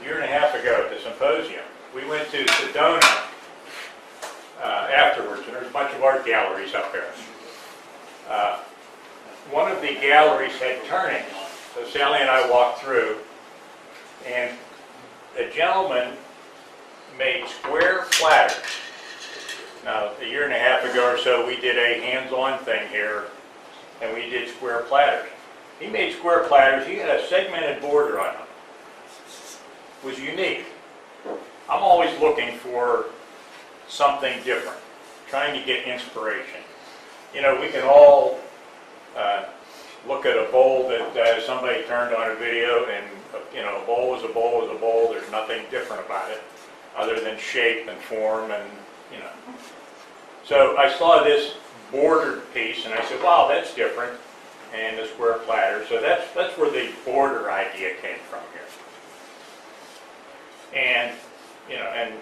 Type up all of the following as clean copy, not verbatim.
a year and a half ago at the symposium. We went to Sedona afterwards, and there's a bunch of art galleries up there. One of the galleries had turnings, so Sally and I walked through, and a gentleman made square platters. Now, a year and a half ago or so, we did a hands-on thing here, and we did square platters. He made square platters. He had a segmented border on them. It was unique. I'm always looking for something different, trying to get inspiration. You know, we can all look at a bowl that somebody turned on a video, and you know, a bowl is a bowl is a bowl. There's nothing different about it other than shape and form, and you know. So I saw this bordered piece, and I said, wow, that's different, and the square platter. So that's where the border idea came from here. And you know, and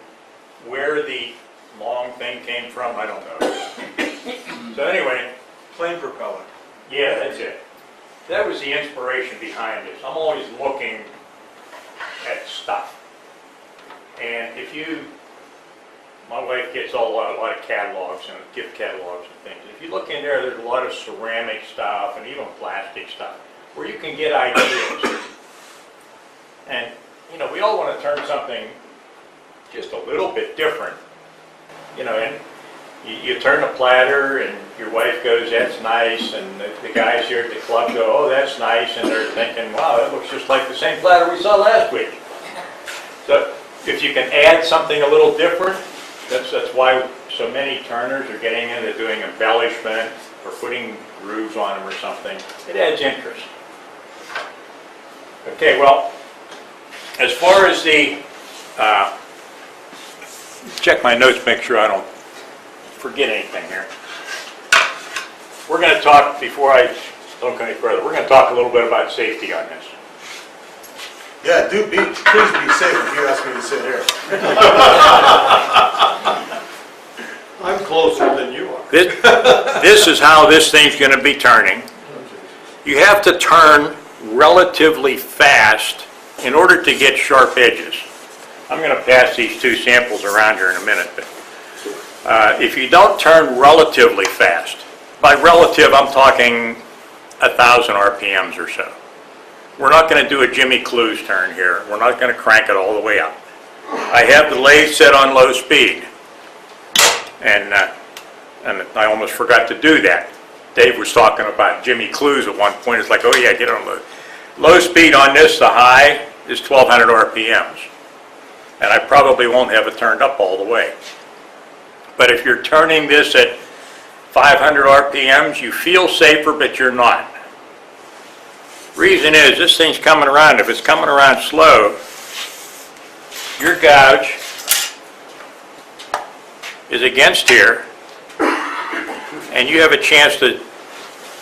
where the long thing came from, I don't know. So anyway, Plane propeller. yeah, that's it. That was the inspiration behind this. I'm always looking at stuff. And if you, my wife gets a lot of catalogs and gift catalogs and things. If you look in there, there's a lot of ceramic stuff and even plastic stuff where you can get ideas. And you know, we all want to turn something just a little bit different. You know, and you turn a platter and your wife goes, that's nice, and the guys here at the club go, oh, that's nice, and they're thinking, wow, that looks just like the same platter we saw last week. So if you can add something a little different, that's why so many turners are getting into doing embellishment or putting grooves on them or something. It adds interest. Okay, well, as far as the, check my notes, make sure I don't forget anything here. We're going to talk, before I don't go any further, we're going to talk a little bit about safety on this. Yeah, please be safe if you ask me to sit here. I'm closer than you are. This is how this thing's going to be turning. You have to turn relatively fast in order to get sharp edges. I'm going to pass these two samples around here in a minute, but if you don't turn relatively fast, by relative I'm talking 1,000 RPMs or so. We're not going to do a Jimmy Clues turn here. We're not going to crank it all the way up. I have the lathe set on low speed, and I almost forgot to do that. Dave was talking about Jimmy Clues at one point. It's like, oh yeah, get on low speed on this. The high is 1,200 RPMs, and I probably won't have it turned up all the way. But if you're turning this at 500 RPMs, you feel safer, but you're not. Reason is, this thing's coming around. If it's coming around slow, your gouge is against here, and you have a chance to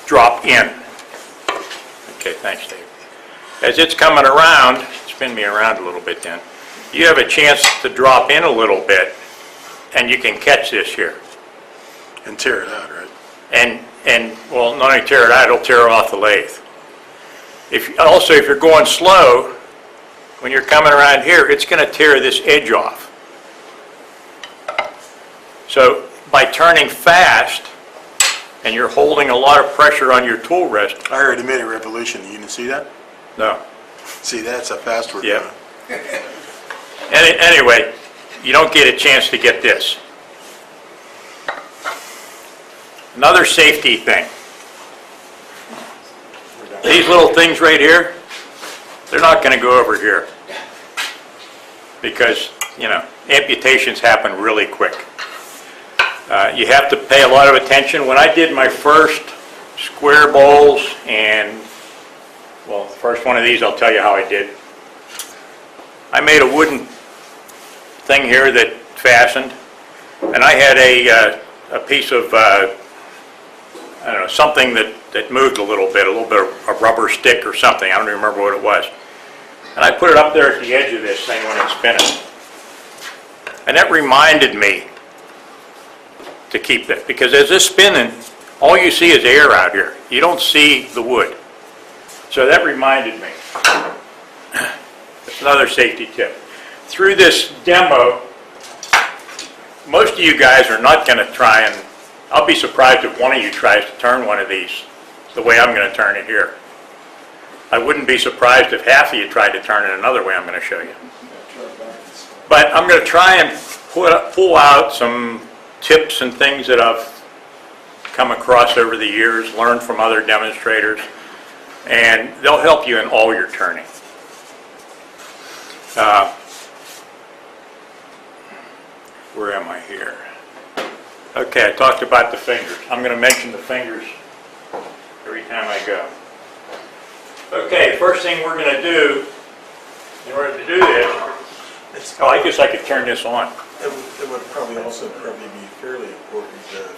drop in. Okay, thanks, Dave. As it's coming around, spin me around a little bit then, you have a chance to drop in a little bit, and you can catch this here. And tear it out, right? And well, not only tear it out, it'll tear off the lathe. If you're going slow, when you're coming around here, it's going to tear this edge off. So by turning fast, and you're holding a lot of pressure on your tool rest. I already made a revolution. You didn't see that? No. See, that's a fast word. Yeah. Anyway, you don't get a chance to get this. Another safety thing. These little things right here, they're not going to go over here because, you know, amputations happen really quick. You have to pay a lot of attention. When I did my first square bowls, and, well, the first one of these, I'll tell you how I did. I made a wooden thing here that fastened, and I had a piece of, I don't know, something that moved a little bit of a rubber stick or something. I don't even remember what it was. And I put it up there at the edge of this thing when it's spinning. And that reminded me to keep that, because as it's spinning, all you see is air out here. You don't see the wood. So that reminded me. another safety tip. Through this demo, most of you guys are not going to try and, I'll be surprised if one of you tries to turn one of these the way I'm going to turn it here. I wouldn't be surprised if half of you tried to turn it another way I'm going to show you. But I'm going to try and pull out some tips and things that I've come across over the years, learned from other demonstrators, and they'll help you in all your turning. Where am I here? Okay, I talked about the fingers. I'm going to mention the fingers every time I go. Okay, first thing we're going to do, in order to do this, I guess I could turn this on. It would probably also be fairly important that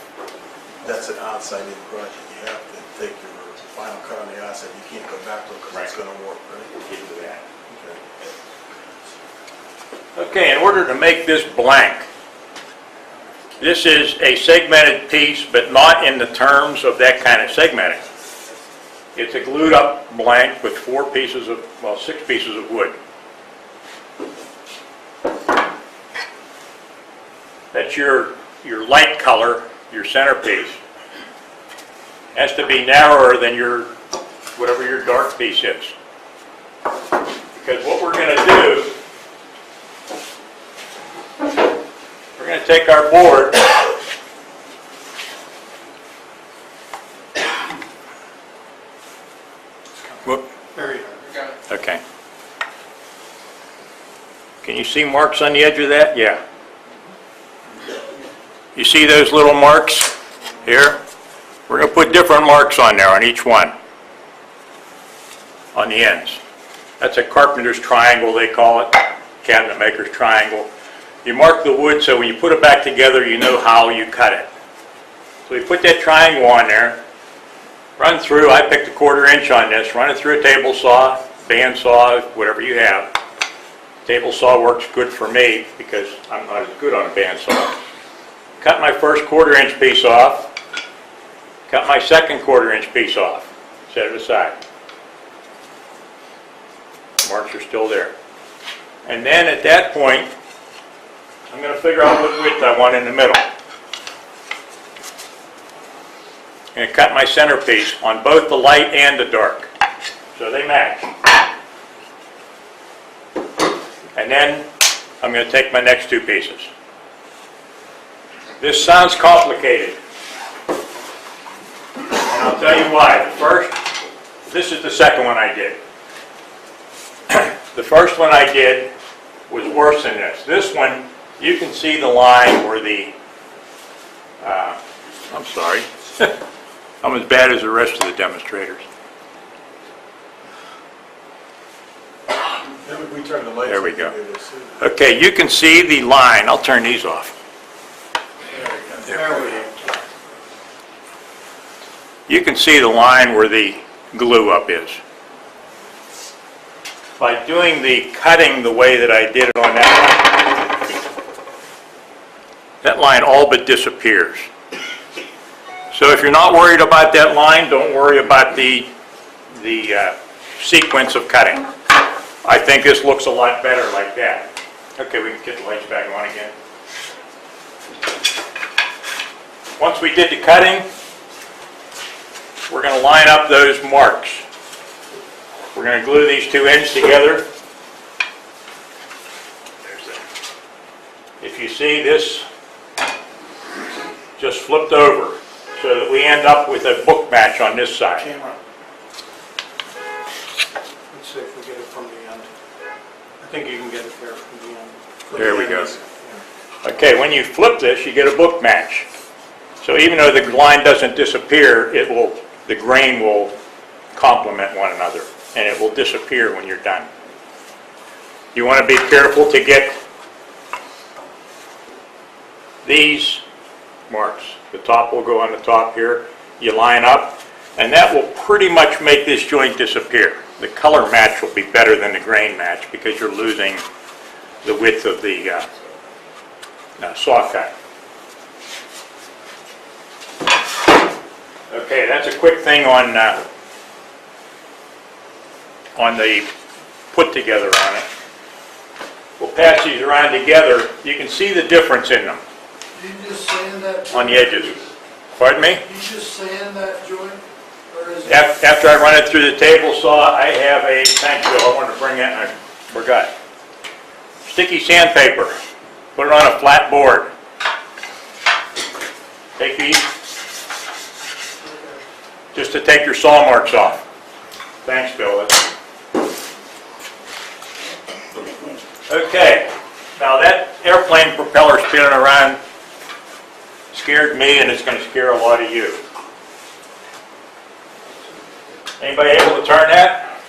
that's an outside-in project. You have to take your final cut on the outside. You can't go back to it because it's going to warp, right? We'll get to that. Okay. Okay, in order to make this blank, this is a segmented piece, but not in the terms of that kind of segmenting. It's a glued up blank with 6 pieces of wood. That's your light color, your centerpiece. Has to be narrower than whatever your dark piece is. Because what we're going to do, we're going to take our board There you go. Okay. Can you see marks on the edge of that? Yeah. You see those little marks here? We're going to put different marks on there on each one, on the ends. That's a carpenter's triangle, they call it, cabinet maker's triangle. You mark the wood so when you put it back together, you know how you cut it. So we put that triangle on there, run through, I picked a 1/4 inch on this, run it through a table saw, band saw, whatever you have. Table saw works good for me because I'm not as good on a band saw. Cut my first 1/4 inch piece off, cut my second 1/4 inch piece off, set it aside. Marks are still there. And then at that point, I'm going to figure out what width I want in the middle. I'm going to cut my centerpiece on both the light and the dark, so they match. And then I'm going to take my next 2 pieces. This sounds complicated, and I'll tell you why. This is the second one I did. The first one I did was worse than this. This one, you can see the line where the, I'm sorry, I'm as bad as the rest of the demonstrators. We turn the lights. There we on, go. you'll be able to see. Okay, you can see the line. I'll turn these off. There we go. You can see the line where the glue up is. By doing the cutting the way that I did it on that line all but disappears. So if you're not worried about that line, don't worry about the sequence of cutting. I think this looks a lot better like that. Okay, we can get the lights back on again. Once we did the cutting, we're going to line up those marks. We're going to glue these 2 ends together. If you see this just flipped over so that we end up with a book match on this side. Camera. Let's see if we get it from the end. I think you can get it there from the end. There we go. Okay, when you flip this, you get a book match. So even though the line doesn't disappear, the grain will complement one another, and it will disappear when you're done. You want to be careful to get these marks. The top will go on the top here. You line up, and that will pretty much make this joint disappear. The color match will be better than the grain match because you're losing the width of the saw cut. Okay, that's a quick thing on the put together on it. we'll pass these around together. You can see the difference in them You just sand that? on the edges. Pardon me? You just sand that joint? Or is it? After I run it through the table saw, I have a, thank you, I wanted to bring that, and I forgot. Sticky sandpaper. Put it on a flat board. Take these, just to take your saw marks off. Thanks, Bill. Okay, now that airplane propeller spinning around scared me, and it's going to scare a lot of you. Anybody able to turn that?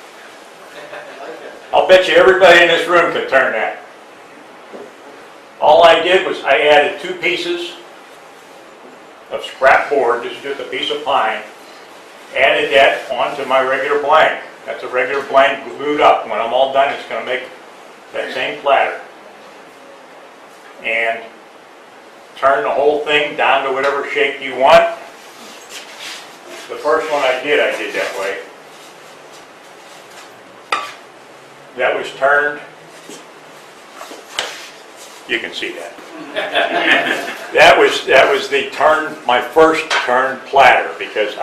I'll bet you everybody in this room can turn that. All I did was I added 2 pieces of scrap board, this is just a piece of pine, added that onto my regular blank. That's a regular blank glued up. When I'm all done, it's going to make that same platter. And turn the whole thing down to whatever shape you want. The first one I did that way. That was turned. You can see that. That was the turn, my first turned platter, because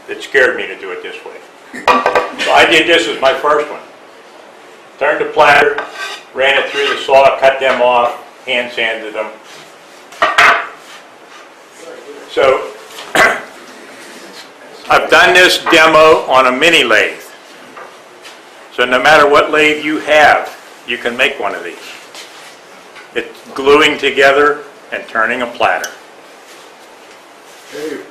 it scared me to do it this way. So I did this as my first one. Turned the platter, ran it through the saw, cut them off, hand sanded them. So I've done this demo on a mini lathe. So no matter what lathe you have, you can make one of these. It's gluing together and turning a platter. Dave,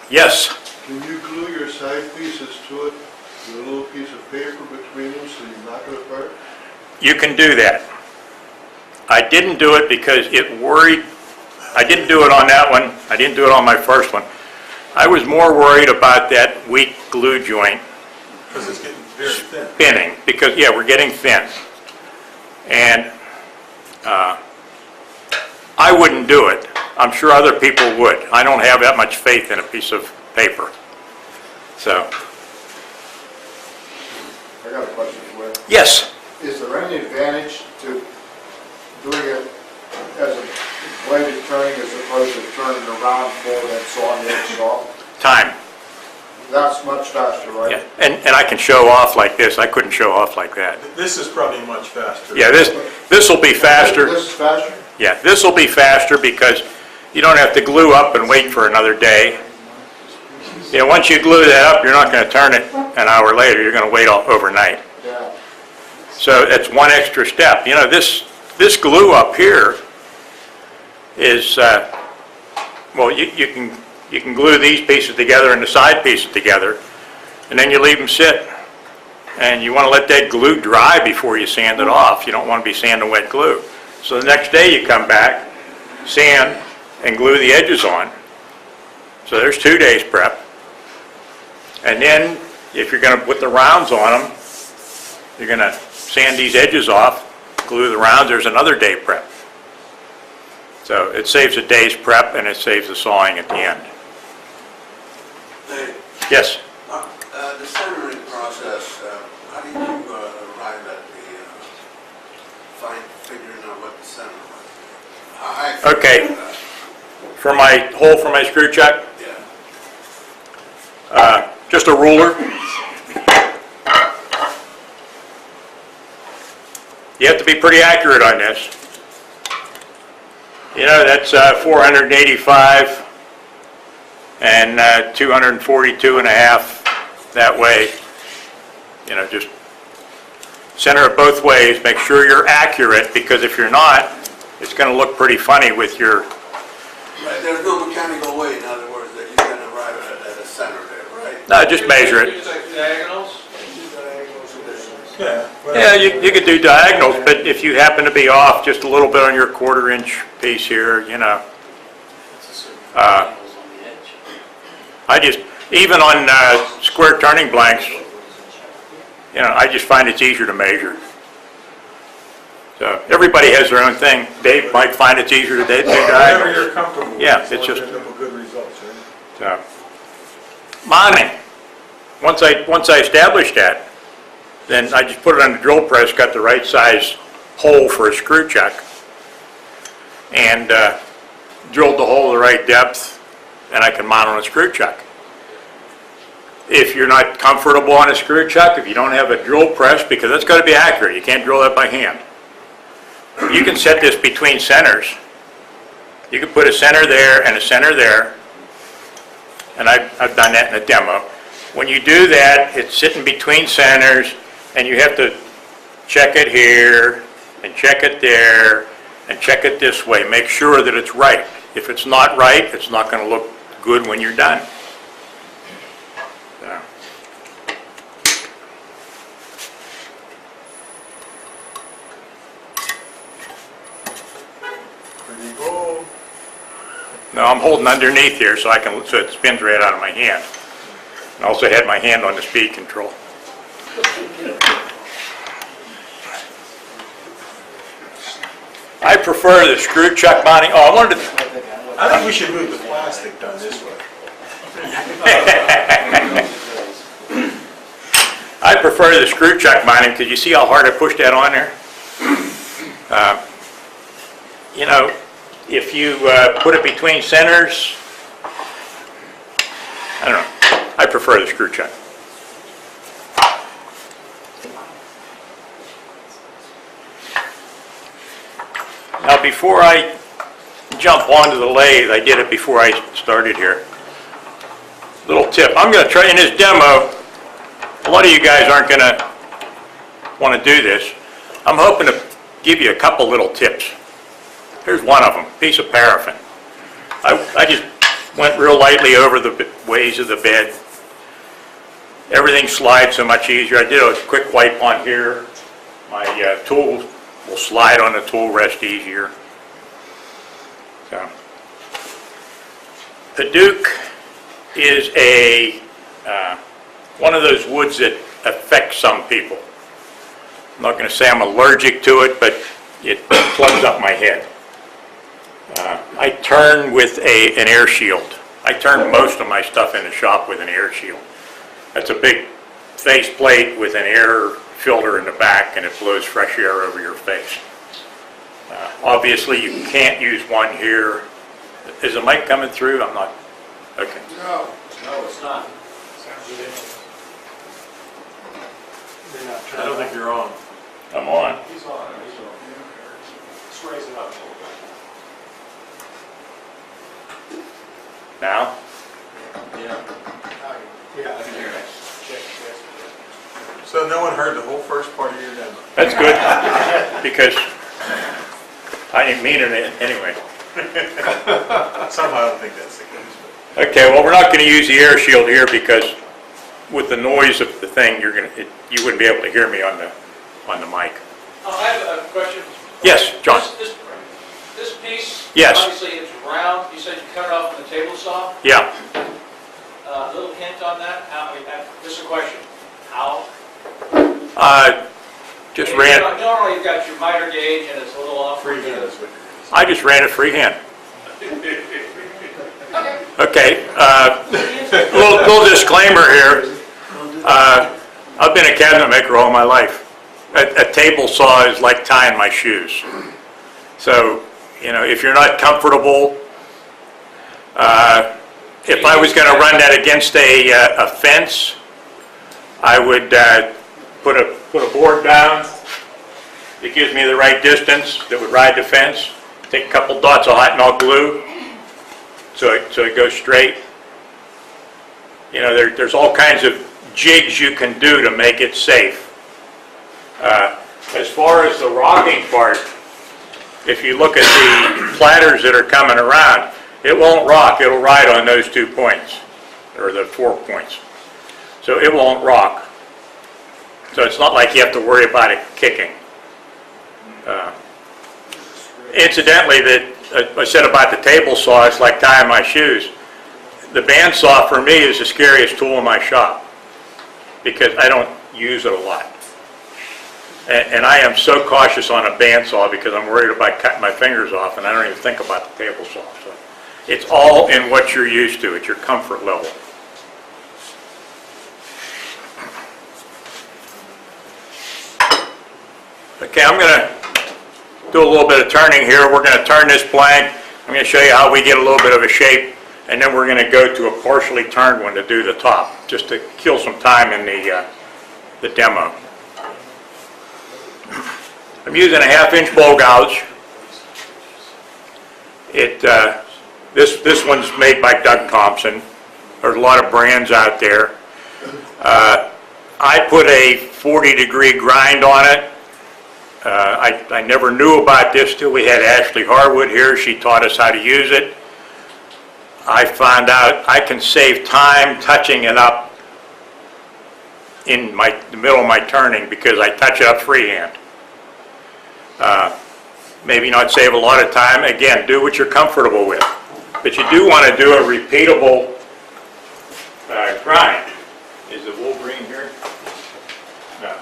Yes, can you glue your side pieces to it with a little piece of paper between them so you knock it apart? you can do that. I didn't do it because it worried, I didn't do it on that one, I didn't do it on my first one. I was more worried about that weak glue joint Because it's getting very thin. spinning, because, yeah, we're getting thin. And I wouldn't do it. I'm sure other people would. I don't have that much faith in a piece of paper. So, I got a question for you. yes, Is there any advantage to doing it as a bladed turning as opposed to turning around forward and sawing the edges off? time. That's much faster, right? Yeah. And I can show off like this. I couldn't show off like that. This is probably much faster. Yeah, this will be faster. This is faster? Yeah, this will be faster because you don't have to glue up and wait for another day. You know, once you glue that up, you're not going to turn it an hour later. You're going to wait all overnight. Yeah. So it's one extra step. You know, this glue up here is, well, you can glue these pieces together and the side pieces together, and then you leave them sit. And you want to let that glue dry before you sand it off. You don't want to be sanding wet glue. So the next day you come back, sand, and glue the edges on. So there's 2 days prep. And then if you're going to put the rounds on them, you're going to sand these edges off, glue the rounds, there's another day prep. So it saves a day's prep and it saves the sawing at the end. Hey, Yes? the centering process, how do you arrive at figuring out what the center was? Okay. For my hole for my screw chuck, Yeah. just a ruler. You have to be pretty accurate on this. You know, that's 485 and 242 and a half that way. You know, just center it both ways. Make sure you're accurate, because if you're not, it's going to look pretty funny with your... Right, there's no mechanical way, in other words, that you can arrive at a center there, right? No, just measure it. Use like diagonals? Yeah. well, Yeah, you could do diagonals, but if you happen to be off just a little bit on your 1/4 inch piece here, you know. I just, even on square turning blanks, you know, I just find it's easier to measure. So everybody has their own thing. Dave might find it's easier to do Whatever diagonals. you're comfortable with. Yeah, as it's long as just- you end up with good results, right? So, mining. Once I established that, then I just put it on the drill press, got the right size hole for a screw chuck and drilled the hole the right depth, and I can mount on a screw chuck. If you're not comfortable on a screw chuck, if you don't have a drill press, because that's got to be accurate, you can't drill that by hand. You can set this between centers. You can put a center there and a center there, and I've done that in a demo. When you do that, it's sitting between centers, and you have to check it here, and check it there, and check it this way. Make sure that it's right. If it's not right, it's not going to look good when you're done. So. Pretty cool. No, I'm holding underneath here so so it spins right out of my hand. I also had my hand on the speed control. I prefer the screw chuck mounting. Oh, I wanted to. I think we should move the plastic done this way. I prefer the screw chuck mounting because you see how hard I pushed that on there? You know, if you put it between centers, I don't know. I prefer the screw chuck. Now, before I jump onto the lathe, I did it before I started here. Little tip. I'm going to try in this demo. A lot of you guys aren't going to want to do this. I'm hoping to give you a couple little tips. Here's one of them, piece of paraffin. I just went real lightly over the ways of the bed. Everything slides so much easier. I did a quick wipe on here. My tool will slide on the tool rest easier. So, the Duke is one of those woods that affects some people. I'm not going to say I'm allergic to it, but it plugs up my head. I turn with an air shield. I turn most of my stuff in the shop with an air shield. That's a big face plate with an air filter in the back, and it blows fresh air over your face. Obviously, you can't use one here. Is the mic coming through? I'm not. Okay. No, it's not. I don't think you're on. I'm on. He's on. Let's raise it up a little bit. Now? Yeah. Yeah, I can hear it. So no one heard the whole first part of your demo? That's good, because I didn't mean it anyway. Somehow I don't think that's the case. Okay, well, we're not going to use the air shield here because with the noise of the thing, you wouldn't be able to hear me on the mic. I have a question. Yes, John. This piece, Yes. obviously it's round. You said you cut it off with a table saw. Yeah. A little hint on that. Just a question. How? Just ran. Normally you've got your miter gauge and it's a little off. Freehand is what you're I just ran it freehand. Okay. Little disclaimer here. I've been a cabinet maker all my life. A table saw is like tying my shoes. So, you know, if you're not comfortable, if I was going to run that against a fence, I would put a board down. It gives me the right distance that would ride the fence. Take a couple dots of hot melt glue so it goes straight. You know, there's all kinds of jigs you can do to make it safe. As far as the rocking part, if you look at the platters that are coming around, it won't rock. It'll ride on those 2 points, or the 4 points. So it won't rock. So it's not like you have to worry about it kicking. Incidentally, I said about the table saw, it's like tying my shoes. The bandsaw for me is the scariest tool in my shop because I don't use it a lot. And I am so cautious on a bandsaw because I'm worried about cutting my fingers off, and I don't even think about the table saw. So it's all in what you're used to. It's your comfort level. Okay, I'm going to do a little bit of turning here. We're going to turn this blank. I'm going to show you how we get a little bit of a shape, and then we're going to go to a partially turned one to do the top, just to kill some time in the demo. I'm using a 1/2-inch bowl gouge. This one's made by Doug Thompson. There's a lot of brands out there. I put a 40-degree grind on it. I never knew about this till we had Ashley Harwood here. She taught us how to use it. I found out I can save time touching it up in the middle of my turning because I touch it up freehand. Maybe not save a lot of time. Again, do what you're comfortable with. But you do want to do a repeatable grind. Is the Wolverine here? No.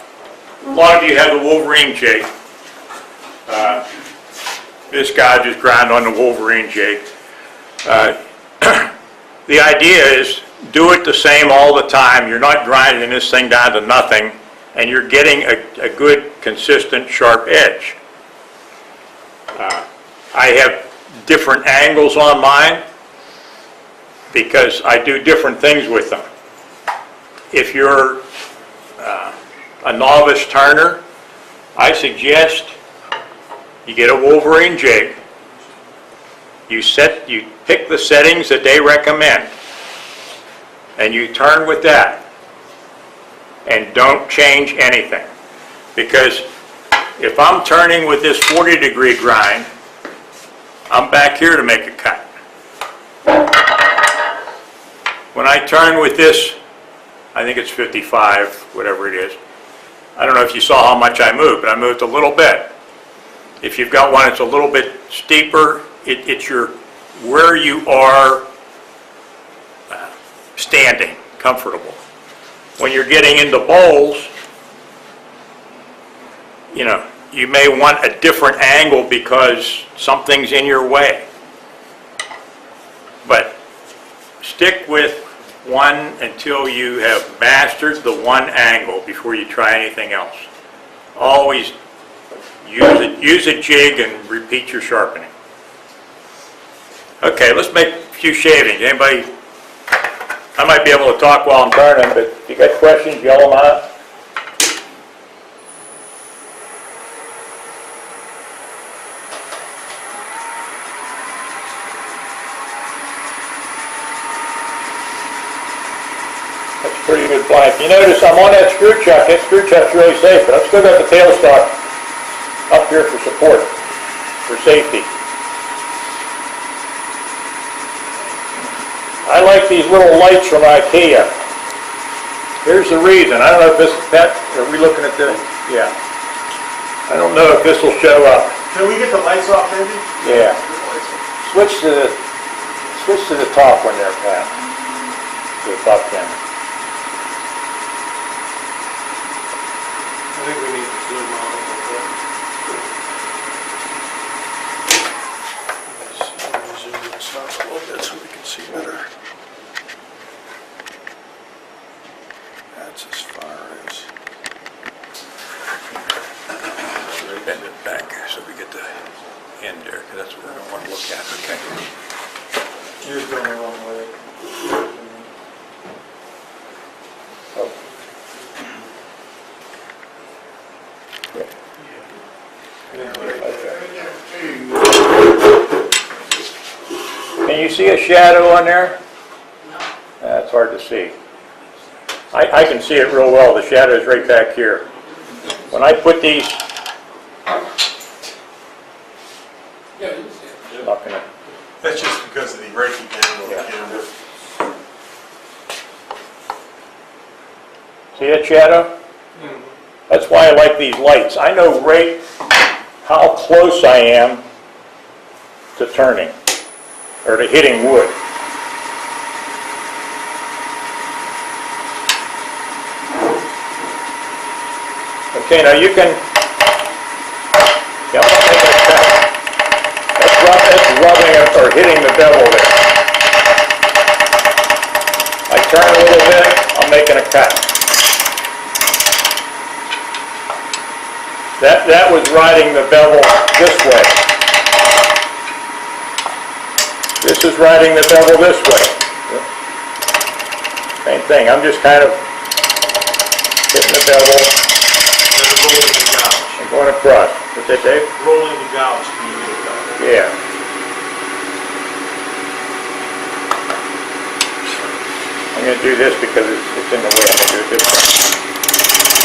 A lot of you have the Wolverine jig. This guy just grind on the Wolverine jig. The idea is do it the same all the time. You're not grinding this thing down to nothing, and you're getting a good, consistent, sharp edge. I have different angles on mine because I do different things with them. If you're a novice turner, I suggest you get a Wolverine jig. You pick the settings that they recommend, and you turn with that, and don't change anything. Because if I'm turning with this 40-degree grind, I'm back here to make a cut. When I turn with this, I think it's 55, whatever it is. I don't know if you saw how much I moved, but I moved a little bit. If you've got one that's a little bit steeper, it's where you are standing, comfortable. When you're getting into bowls, you may want a different angle because something's in your way. But stick with one until you have mastered the one angle before you try anything else. Always use a jig and repeat your sharpening. Okay, let's make a few shavings. Anybody? I might be able to talk while I'm turning, but if you got questions, yell them out. That's a pretty good blank. You notice I'm on that screw chuck. That screw chuck's really safe, but I've still got the tailstock up here for support, for safety. I like these little lights from IKEA. Here's the reason. I don't know if are we looking at this? Yeah. I don't know if this will show up. Can we get the lights off, maybe? Yeah. Switch to the top one there, Pat. To the top camera. I think we need to zoom out a little bit. Let's zoom this out a little bit so we can see better. That's as far as... Bend it back so we get the end there, because that's what we're going to want to look at. Okay. You're going the wrong way. Oh. Can you see a shadow on there? No. That's hard to see. I can see it real well. The shadow is right back here. When I put these, not gonna. That's just because of the raking angle of the Yeah. camera. See that shadow? That's why I like these lights. I know right how close I am to turning, or to hitting wood. Okay, now you can, I'm not making a cut. That's rubbing or hitting the bevel there. I turn a little bit, I'm making a cut. That that was riding the bevel this way. This is riding the bevel this way. Same thing, I'm just kind of hitting the bevel They're rolling the gouge. and going across. What's that, Dave? Rolling the gouge, can you get it done? Yeah. I'm going to do this because it's in the way. I'm going to do it this way.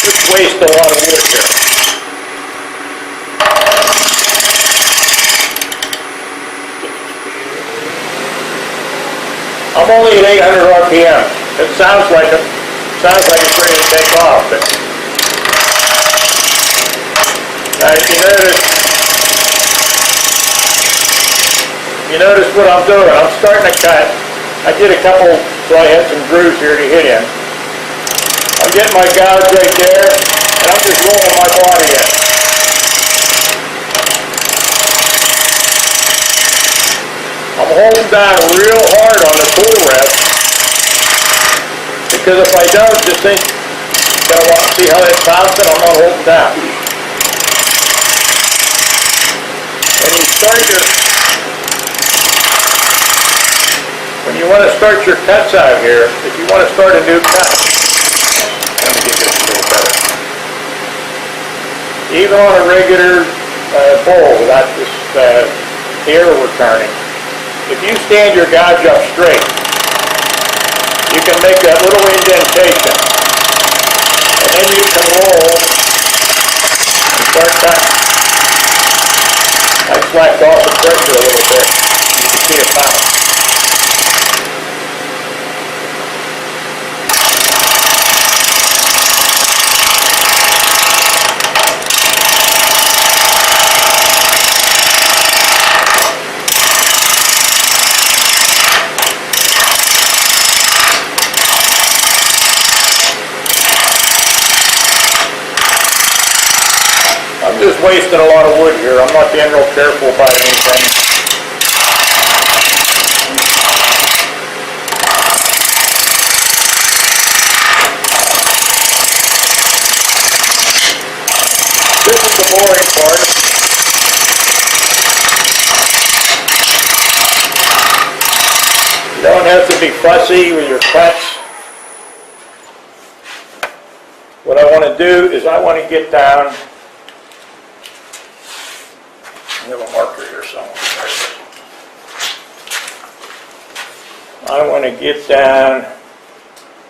Just waste a lot of wood here. I'm only at 800 RPM. It sounds like it's ready to take off, but now if you notice what I'm doing. I'm starting to cut. I did a couple, so I had some grooves here to hit in. I'm getting my gouge right there, and I'm just rolling my body in. I'm holding down real hard on the tool rest, because if I don't, just think, gonna want to see how that's bouncing, I'm not holding down. When you want to start your cuts out here, if you want to start a new cut, let me get this a little better. Even on a regular bowl without this air we're turning, if you stand your gouge up straight, you can make that little indentation, and then you can roll and start cutting. I slacked off the pressure a little bit. You can see it bounce. I'm just wasting a lot of wood here. I'm not being real careful about anything. This is the boring part. You don't have to be fussy with your cuts. What I want to do is I want to get down. I have a marker here somewhere. I want to get down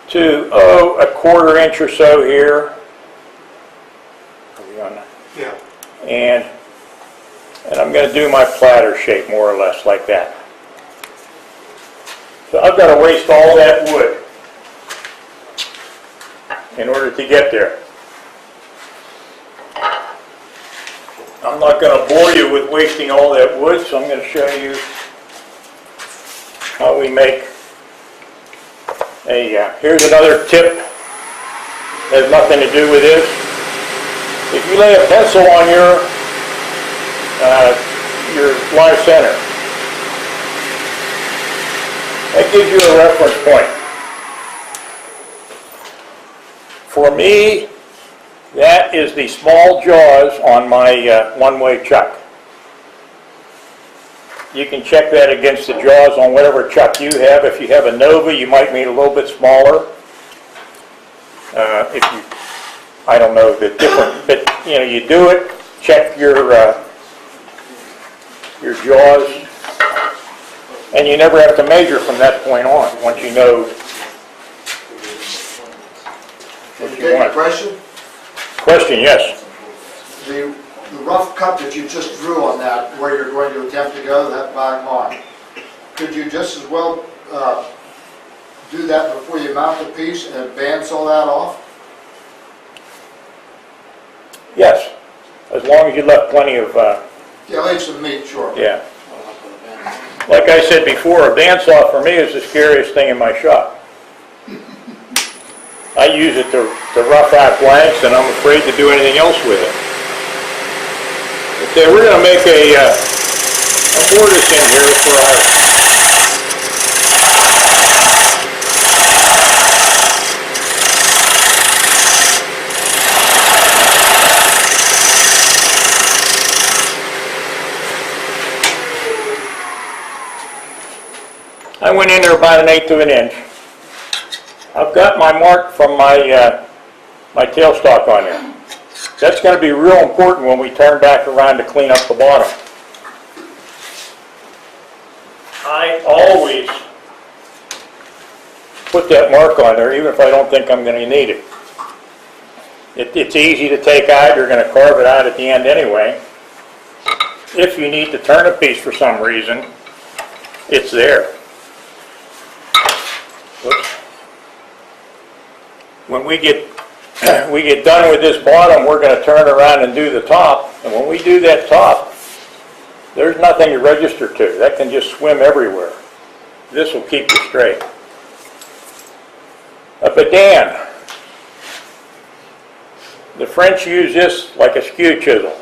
to, a quarter inch or so here. Are we on that? Yeah. And I'm going to do my platter shape more or less like that. So I've got to waste all that wood in order to get there. I'm not going to bore you with wasting all that wood, so I'm going to show you how we make a, here's another tip, has nothing to do with this. If you lay a pencil on your live center, that gives you a reference point. For me, that is the small jaws on my one-way chuck. You can check that against the jaws on whatever chuck you have. If you have a Nova, you might need a little bit smaller. I don't know the different, but you do it. Check your jaws, and you never have to measure from that point on. Once you know what you Take a want. question? Question, yes. The rough cut that you just drew on that, where you're going to attempt to go, that back line, could you just as well do that before you mount the piece and advance all that off? Yes, as long as you left plenty of, Yeah, leave some meat, sure. yeah. Like I said before, a bandsaw for me is the scariest thing in my shop. I use it to rough out blanks, and I'm afraid to do anything else with it. Okay, we're gonna make a mortise in here for our I went in there about 1/8 of an inch. I've got my mark from my tailstock on there. That's going to be real important when we turn back around to clean up the bottom. I always put that mark on there, even if I don't think I'm going to need it. It's easy to take out. You're going to carve it out at the end anyway. If you need to turn a piece for some reason, it's there. Whoops. When we get done with this bottom, we're going to turn around and do the top. And when we do that top, there's nothing to register to. That can just swim everywhere. This will keep you straight. A bedan. The French use this like a skew chisel.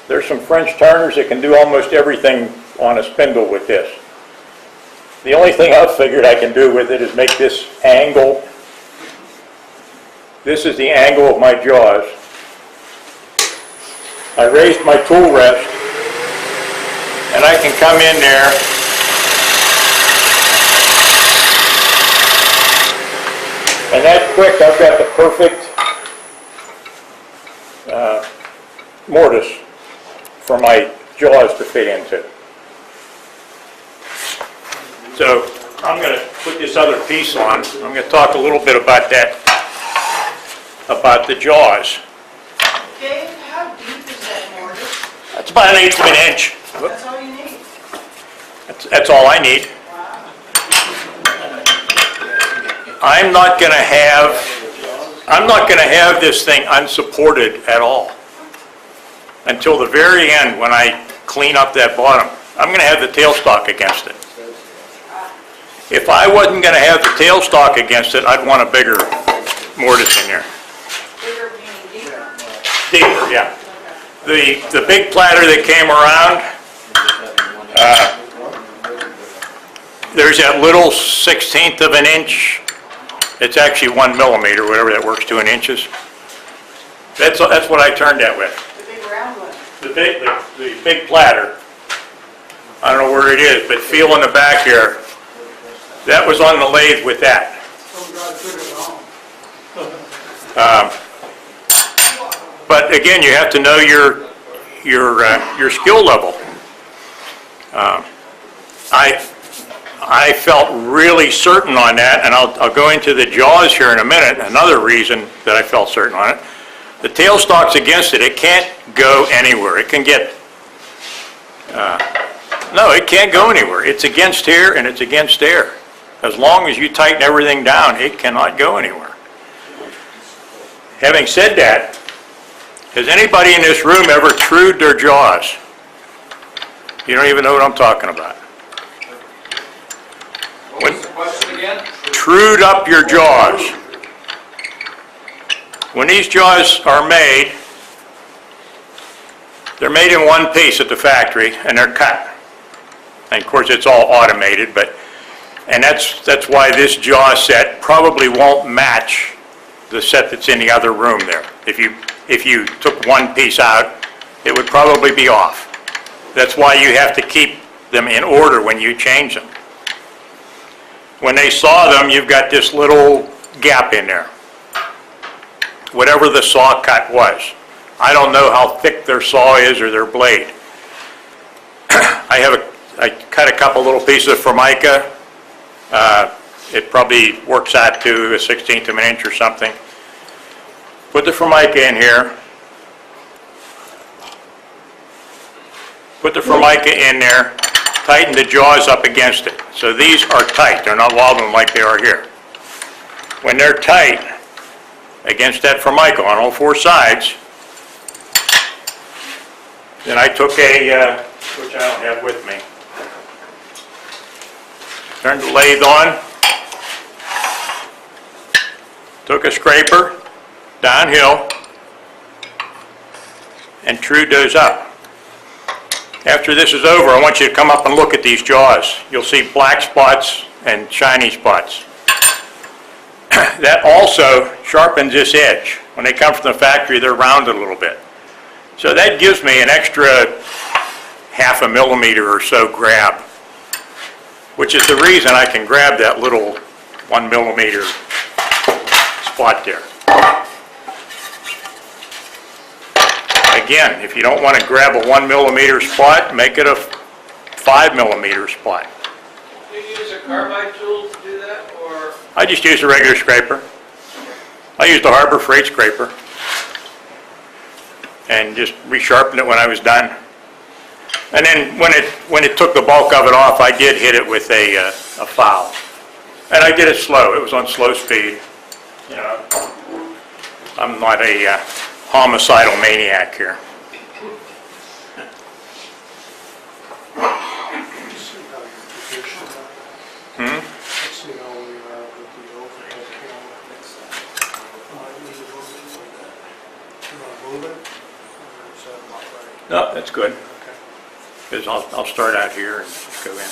There's some French turners that can do almost everything on a spindle with this. The only thing I've figured I can do with it is make this angle. This is the angle of my jaws. I raised my tool rest, and I can come in there and that quick I've got the perfect mortise for my jaws to fit into. So I'm going to put this other piece on. I'm going to talk a little bit about that, about the jaws. Dave, how deep is that mortise? That's about 1/8 of an inch. That's all you need? That's all I need. Wow. I'm not going to have this thing unsupported at all until the very end when I clean up that bottom. I'm going to have the tailstock against it. If I wasn't going to have the tailstock against it, I'd want a bigger mortise in there. Bigger meaning deeper? Deeper, yeah. The big platter that came around, there's that little 1/16 of an inch. It's actually 1 millimeter, whatever that works to in inches. That's what I turned that with. The big round one? The big platter. I don't know where it is, but feel in the back here. That was on the lathe with that. But again, you have to know your skill level. I felt really certain on that, and I'll go into the jaws here in a minute. Another reason that I felt certain on it, the tailstock's against it. It can't go anywhere. It can get no, it can't go anywhere. It's against here and it's against there. As long as you tighten everything down, it cannot go anywhere. Having said that, has anybody in this room ever trued their jaws? You don't even know what I'm talking about. What was the question again? Trued up your jaws. When these jaws are made, they're made in one piece at the factory and they're cut. And of course it's all automated, and that's why this jaw set probably won't match the set that's in the other room there. If you took one piece out, it would probably be off. That's why you have to keep them in order when you change them. When they saw them, you've got this little gap in there. Whatever the saw cut was. I don't know how thick their saw is or their blade. I cut a couple little pieces of Formica. It probably works out to a 1/16 of an inch or something. Put the Formica in here. Put the Formica in there. Tighten the jaws up against it. So these are tight. They're not wobbling like they are here. When they're tight against that Formica on all four sides, then I took a, which I don't have with me, turned the lathe on, took a scraper downhill, and trued those up. After this is over, I want you to come up and look at these jaws. You'll see black spots and shiny spots. That also sharpens this edge. When they come from the factory, they're rounded a little bit. So that gives me an extra half a millimeter or so grab, which is the reason I can grab that little 1 millimeter spot there. Again, if you don't want to grab a 1 millimeter spot, make it a 5 millimeter spot. Do you use a carbide tool to do that, or? I just use a regular scraper. I used a Harbor Freight scraper and just resharpened it when I was done. And then when it took the bulk of it off, I did hit it with a file. And I did it slow. It was on slow speed. You know, I'm not a homicidal maniac here. Let's see how you position that. Hmm? Let's see how we are with the overhead camera. Need to move it like that. You want to move it? Or is that about right? No, that's good. Okay. Because I'll start out here and go in.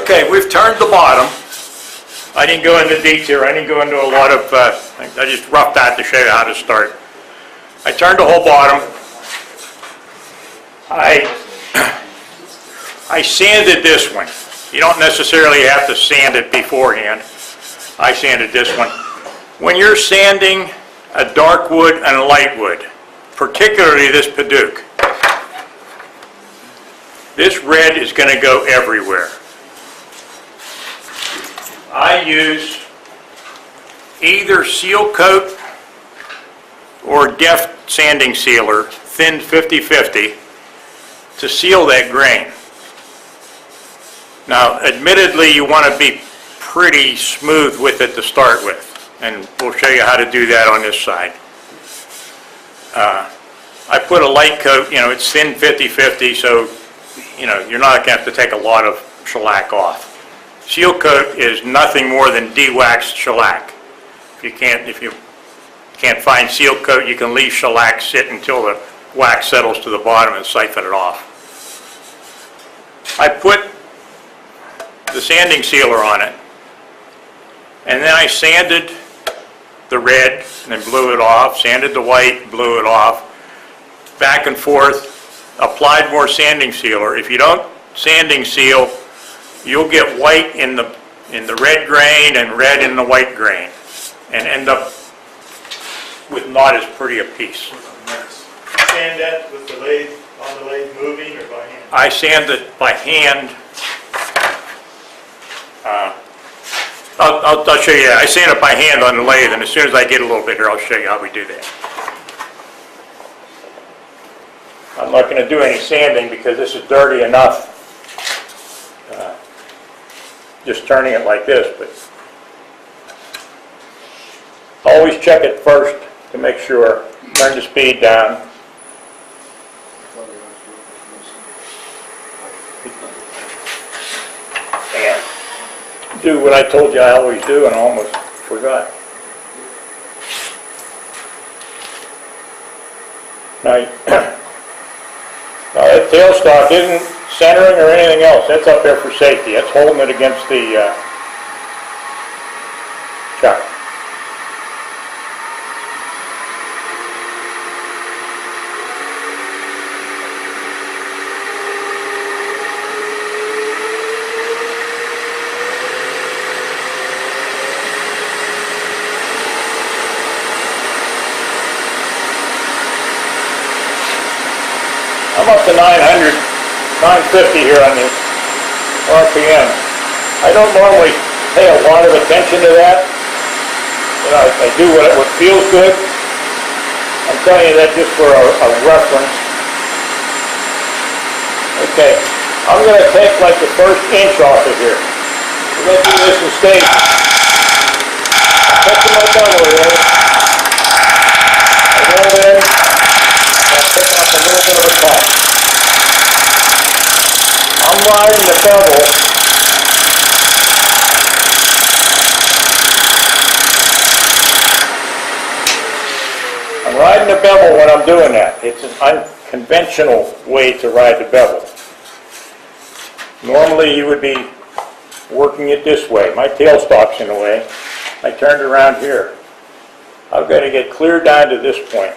Okay, we've turned the bottom. I didn't go into detail. I didn't go into a lot of, I just roughed out to show you how to start. I turned the whole bottom. I sanded this one. You don't necessarily have to sand it beforehand. I sanded this one. When you're sanding a dark wood and a light wood, particularly this Paduke, this red is going to go everywhere. I use either seal coat or deft sanding sealer, thin 50/50, to seal that grain. Now, admittedly, you want to be pretty smooth with it to start with, and we'll show you how to do that on this side. I put a light coat, it's thin 50/50, so, you're not going to have to take a lot of shellac off. Seal coat is nothing more than de-waxed shellac. If you can't find seal coat, you can leave shellac sit until the wax settles to the bottom and siphon it off. I put the sanding sealer on it, and then I sanded the red and then blew it off, sanded the white, blew it off, back and forth, applied more sanding sealer. If you don't sanding seal, you'll get white in the red grain and red in the white grain and end up with not as pretty a piece. Sand that with the lathe, on the lathe moving or by hand? I sand it by hand. I'll show you. I sand it by hand on the lathe, and as soon as I get a little bit here, I'll show you how we do that. I'm not going to do any sanding because this is dirty enough. Just turning it like this, but always check it first to make sure. Turn the speed down. And do what I told you I always do, and I almost forgot. Now that tailstock isn't centering or anything else. That's up there for safety. That's holding it against the chuck. I'm up to 950 here on the RPM. I don't normally pay a lot of attention to that. I do what feels good. I'm telling you that just for a reference. Okay, I'm going to take like the first inch off of here. We're going to do this in stages. I'm touching my tongue over there. I go in, I'll pick up a little bit of a top. I'm riding the bevel riding the bevel when I'm doing that. It's an unconventional way to ride the bevel. Normally you would be working it this way. My tailstock's in the way. I turned around here. I've got to get clear down to this point.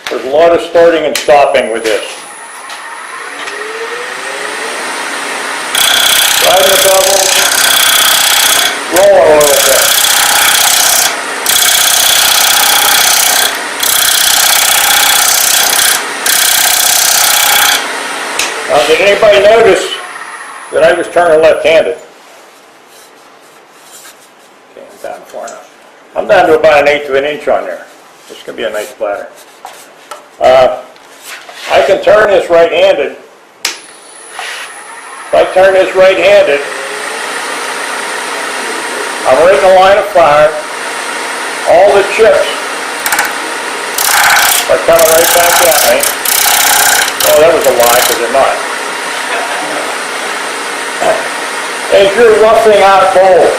There's a lot of starting and stopping with this. Riding the bevel, rolling a little bit. Now, did anybody notice that I was turning left-handed? Okay, I'm down far enough. I'm down to about 1/8 of an inch on there. This is going to be a nice platter. I can turn this right-handed. If I turn this right-handed, I'm right in the line of fire. All the chips are coming right back at me. Oh, that was a lie, because they're not. As you're roughing out bowls,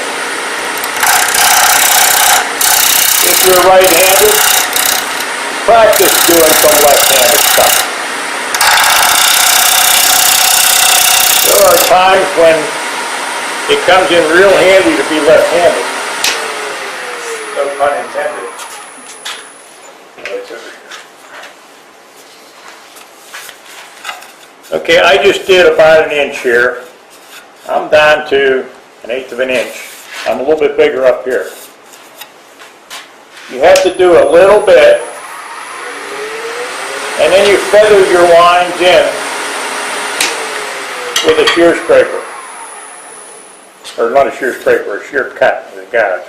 if you're right-handed, practice doing some left-handed stuff. There are times when it comes in real handy to be left-handed. No pun intended. Okay, I just did about 1 inch here. I'm down to 1/8 of an inch. I'm a little bit bigger up here. You have to do a little bit, and then you feather your lines in with a shear scraper. Or not a shear scraper, a shear cut with a gouge.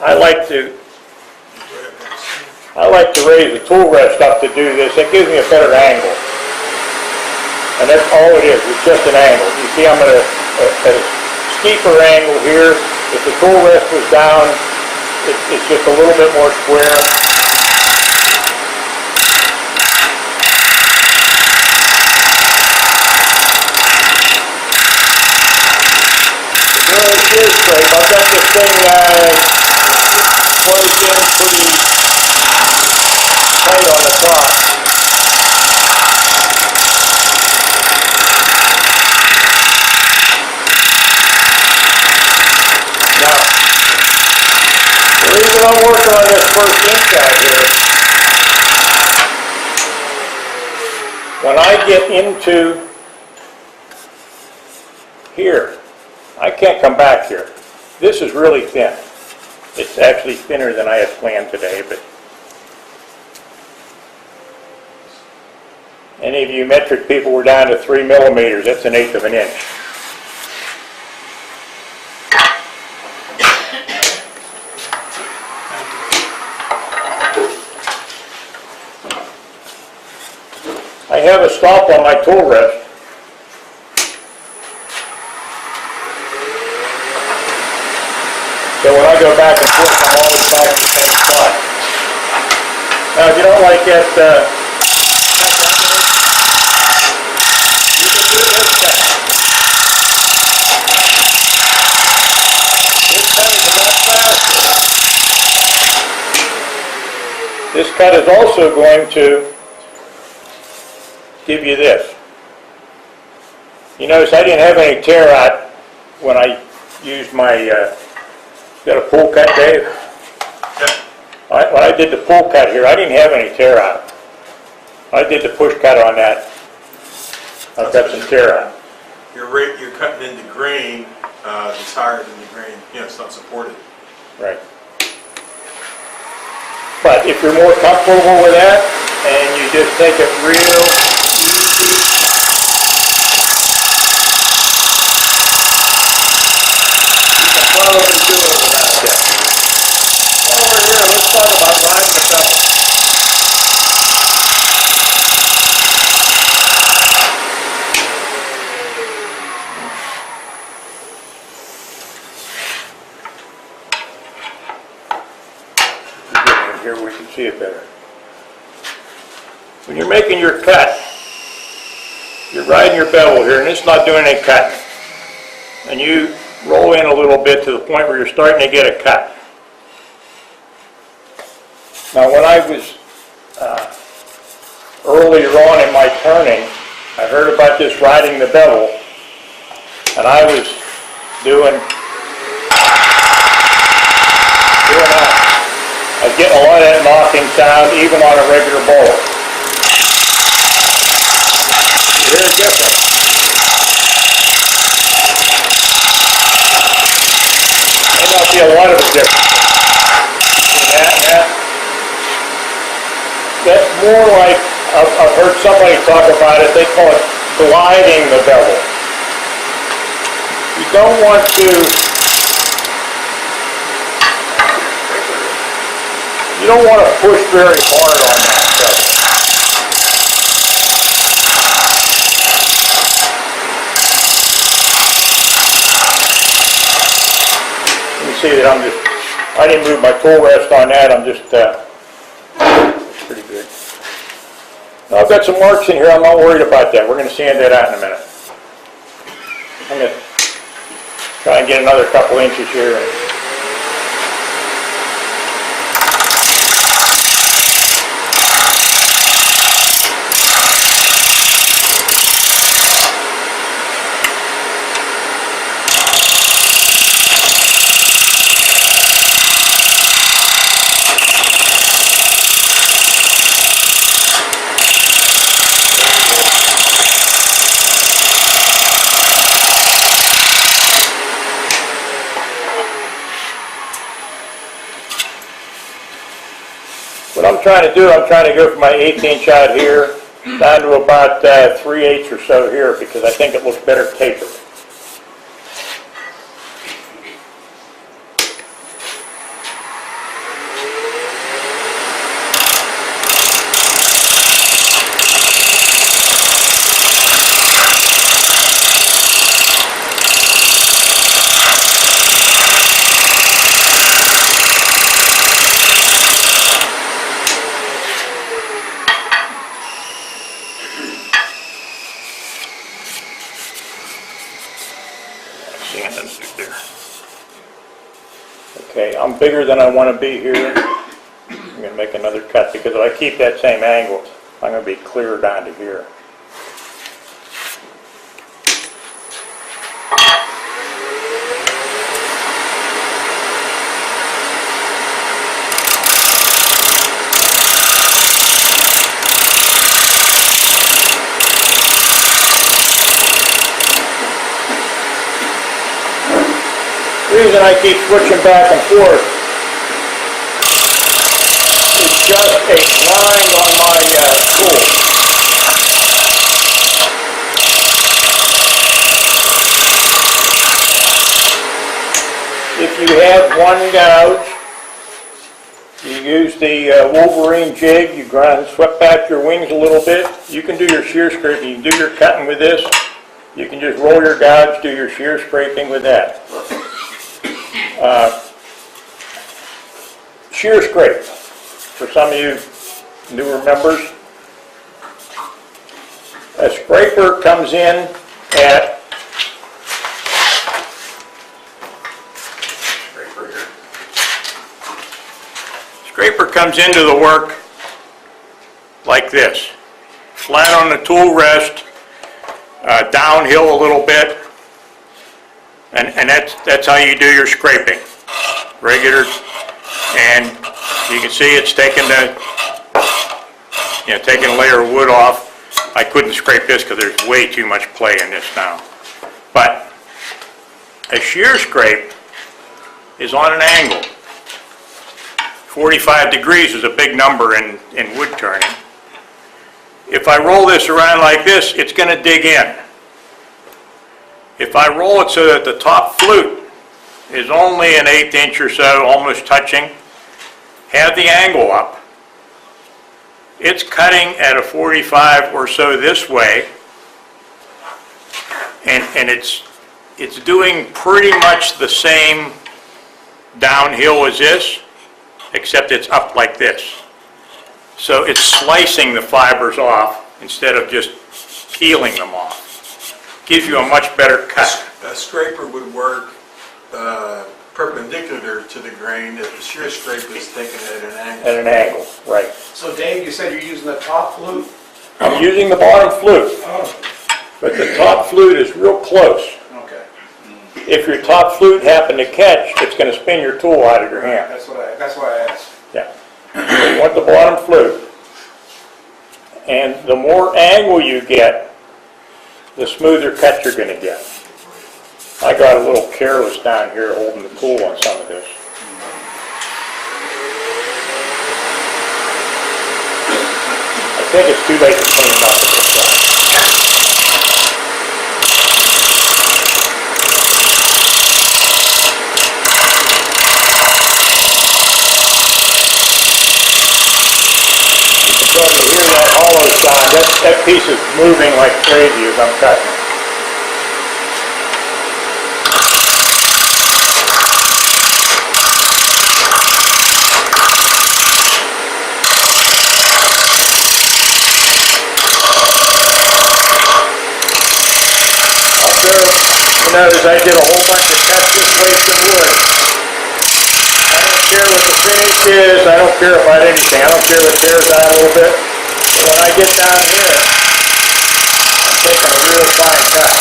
I like to raise the tool rest up to do this. It gives me a better angle. And that's all it is, it's just an angle. You see I'm at a steeper angle here. If the tool rest was down, it's just a little bit more square. During the shear scrape, I've got this thing closed in pretty tight on the top. Now, the reason I'm working on this first inch out here, when I get into here, I can't come back here. This is really thin. It's actually thinner than I had planned today, but any of you metric people were down to 3 millimeters. That's 1/8 of an inch. I have a stop on my tool rest. So when I go back and forth, I'm always back at the same spot. Now, if you don't like that, you can do this cut. This cut is a lot faster. This cut is also going to give you this. You notice I didn't have any tear out when I used my got a pull cut, Dave? When I did the pull cut here, I didn't have any tear out. I did the push cut on that. I've got some tear out. You're cutting into grain that's higher than the grain, it's not supported. Right. But if you're more comfortable with that, and you just take it real easy, you can probably do it without that. Over here, let's talk about riding the bevel. Here we can see it better. When you're making your cut, you're riding your bevel here, and it's not doing any cutting. And you roll in a little bit to the point where you're starting to get a cut. Now, when I was earlier on in my turning, I heard about this riding the bevel, and I was doing that. I was getting a lot of that knocking sound even on a regular bowler. You hear a difference. May not be a lot of a difference. See that and that? That's more like, I've heard somebody talk about it, they call it gliding the bevel. You don't want to, you don't want to push very hard on that bevel. You can see that I didn't move my tool rest on that, I'm just, it's pretty good. Now, I've got some marks in here, I'm not worried about that. We're going to sand that out in a minute. I'm going to try and get another couple inches here. What I'm trying to do, I'm trying to go from my 1/8 inch out here down to about 3/8 or so here because I think it looks better tapered. Okay, I'm bigger than I want to be here. I'm going to make another cut because if I keep that same angle, I'm going to be clear down to here. The reason I keep switching back and forth is just a grind on my tool. If you have one gouge, you use the Wolverine jig, you grind, swept back your wings a little bit. You can do your shear scraping, you can do your cutting with this. You can just roll your gouge, do your shear scraping with that. Shear scrape, for some of you newer members. A scraper comes in at scraper comes into the work like this, flat on the tool rest, downhill a little bit, and that's how you do your scraping, regular. And you can see it's taking taking a layer of wood off. I couldn't scrape this because there's way too much play in this now. But a shear scrape is on an angle. 45 degrees is a big number in wood turning. If I roll this around like this, it's going to dig in. If I roll it so that the top flute is only an 1/8 inch or so, almost touching, have the angle up, it's cutting at a 45 or so this way, and it's doing pretty much the same downhill as this, except it's up like this. So it's slicing the fibers off instead of just peeling them off. Gives you a much better cut. A scraper would work perpendicular to the grain, if the shear scrape is taken at an angle. At an angle, right. So Dave, you said you're using the top flute? I'm using the bottom flute, Oh, but the top flute is real close. okay. If your top flute happen to catch, it's going to spin your tool out of your hand. That's why I asked. Yeah. You want the bottom flute. And the more angle you get, the smoother cut you're going to get. I got a little careless down here holding the tool on some of this. I think it's too late to clean it up at this time. You can probably hear that hollow sound. That piece is moving like crazy as I'm cutting it. You notice I did a whole bunch of cuts this wasted wood. I don't care what the finish is, I don't care about anything, I don't care if it tears out a little bit. But when I get down here, I'm taking a real fine cut.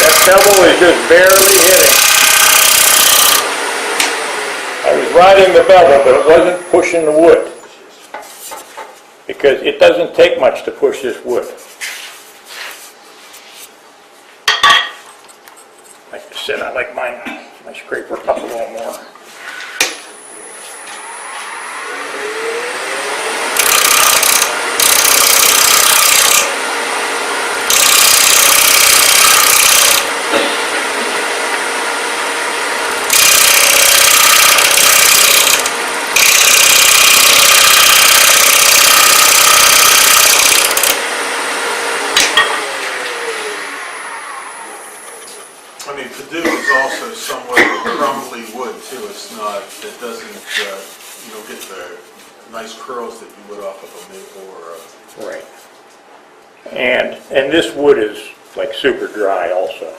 That bevel is just barely hitting. I was riding the bevel, but it wasn't pushing the wood. Because it doesn't take much to push this wood. Like I said, I like my scraper up a little more. I mean, Purdue is also somewhat crumbly wood too. It's not, it doesn't, get the nice curls that you would off of a maple or a... Right. And this wood is like super dry also.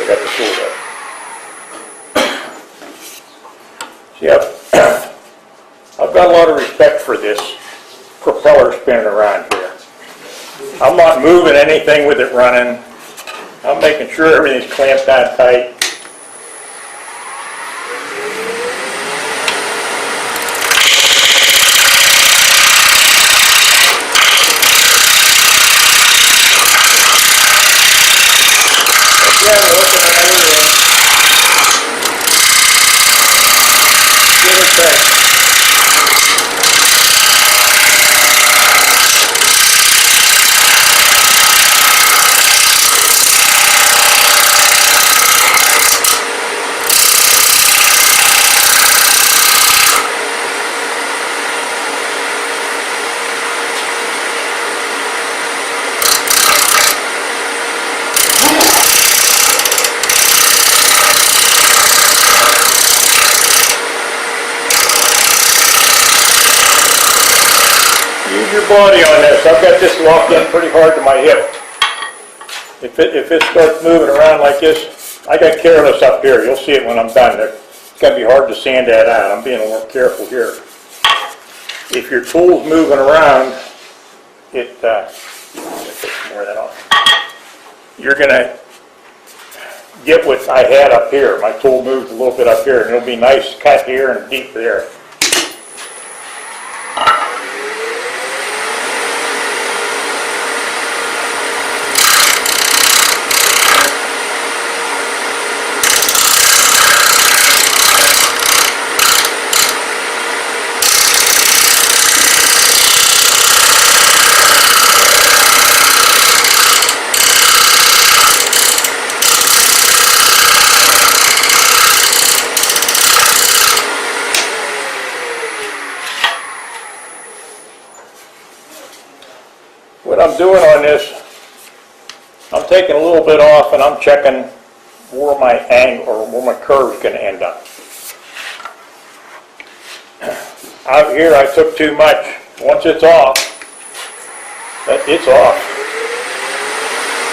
I got the tool up. See, I've got a lot of respect for this propeller spinning around here. I'm not moving anything with it running. I'm making sure everything's clamped down tight. Again, looking at everything. Give it tight. Use your body on this. I've got this locked in pretty hard to my hip. If it starts moving around like this, I got careless up here. You'll see it when I'm done. It's going to be hard to sand that out. I'm being a little careful here. If your tool's moving around, it takes more of that off. You're going to get what I had up here. My tool moved a little bit up here, and it'll be nice cut here and deep there. What I'm doing on this, I'm taking a little bit off and I'm checking where my angle or where my curve is going to end up. Out here I took too much. Once it's off, It's off.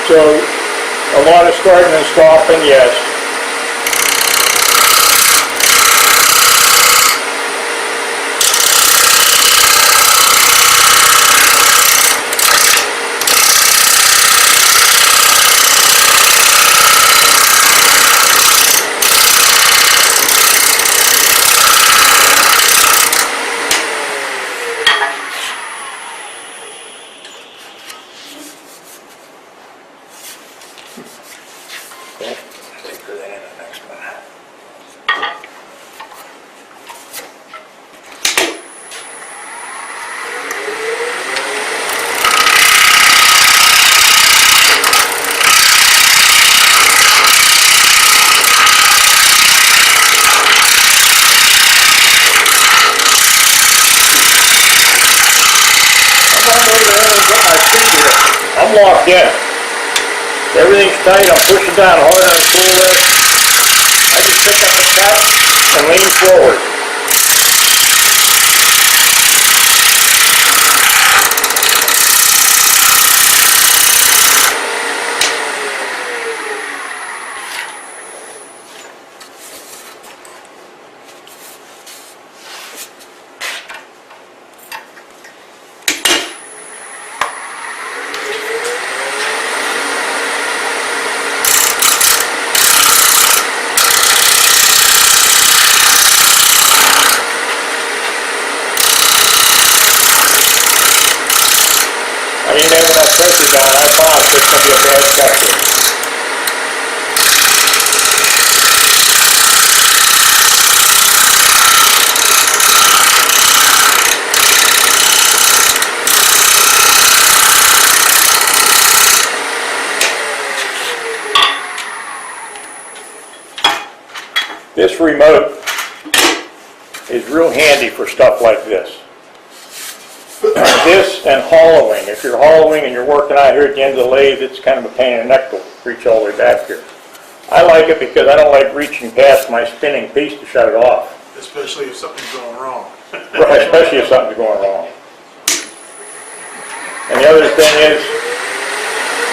So, a lot of starting and stopping, yes. Okay, let's take that in the next one. I'm locked in. Everything's tight, I'm pushing down hard on the spool lift. I just pick up the nut and lean forward. I didn't have enough pressure down, I promise it's going to be a bad pressure. This remote is real handy for stuff like this. This and hollowing. If you're hollowing and you're working out here at the end of the lathe, it's kind of a pain in the neck to reach all the way back here. I like it because I don't like reaching past my spinning piece to shut it off. Especially if something's going wrong. Right, especially if something's going wrong. And the other thing is,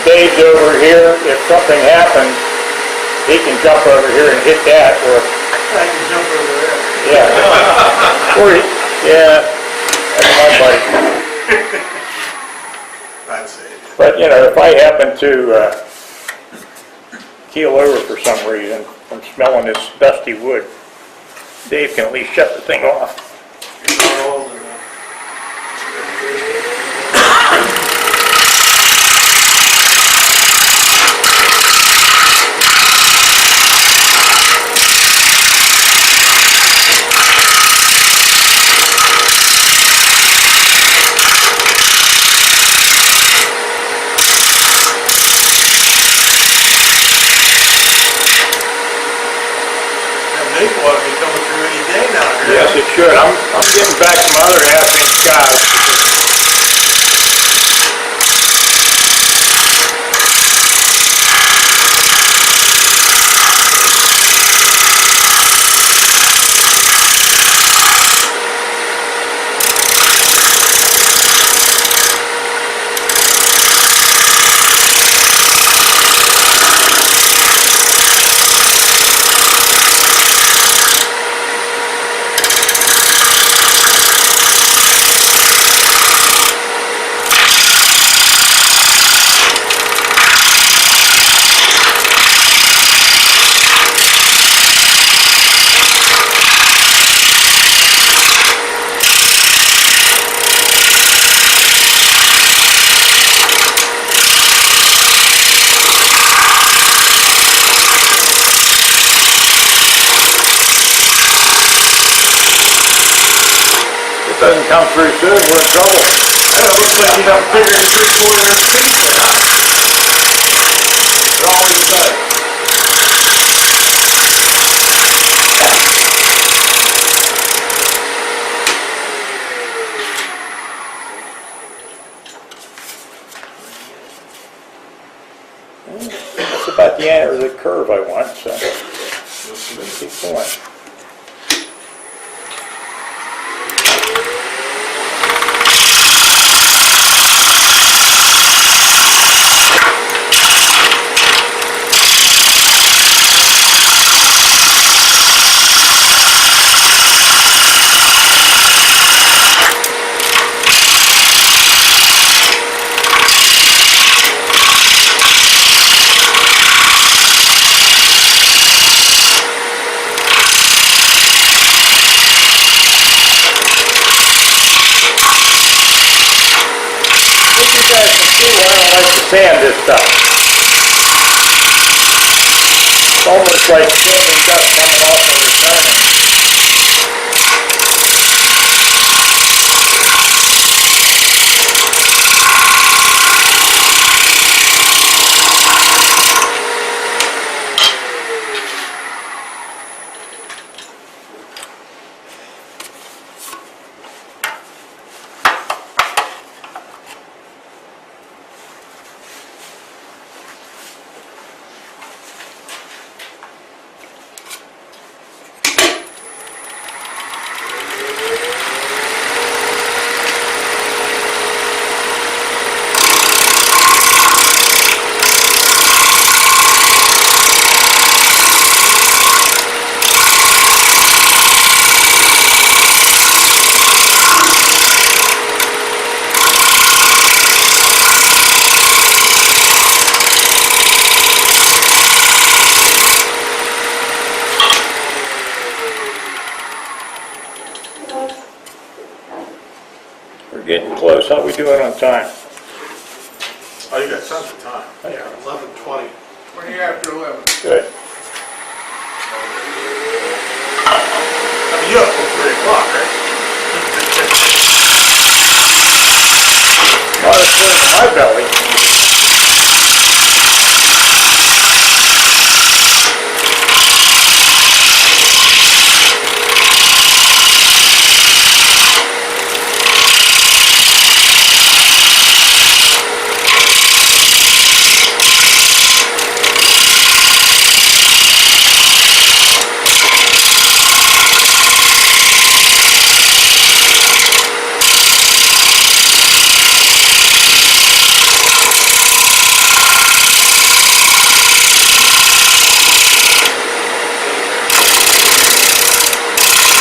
Dave's over here. If something happens, he can jump over here and hit that, or I can jump over there. yeah, or yeah. That's my bike. I'd say it. But, you know, if I happen to keel over for some reason from smelling this dusty wood, Dave can at least shut the thing off. You're not old enough. Maple ought to be coming through any day now. Yes, it should. I'm getting back some other half-inch guys. Doesn't come through soon, we're in trouble. It looks like you got bigger than 3/4 inch piece, huh? It always does. That's about the end of the curve I want, so let's keep going. See why I don't like to sand this stuff. It's almost like sanding dust coming off and returning. We're getting close. How we doing on time? Oh, you got tons of time. Yeah, 11:20. 20 after 11. Good. I mean, you're up till 3 o'clock, right? Not as good as my belly.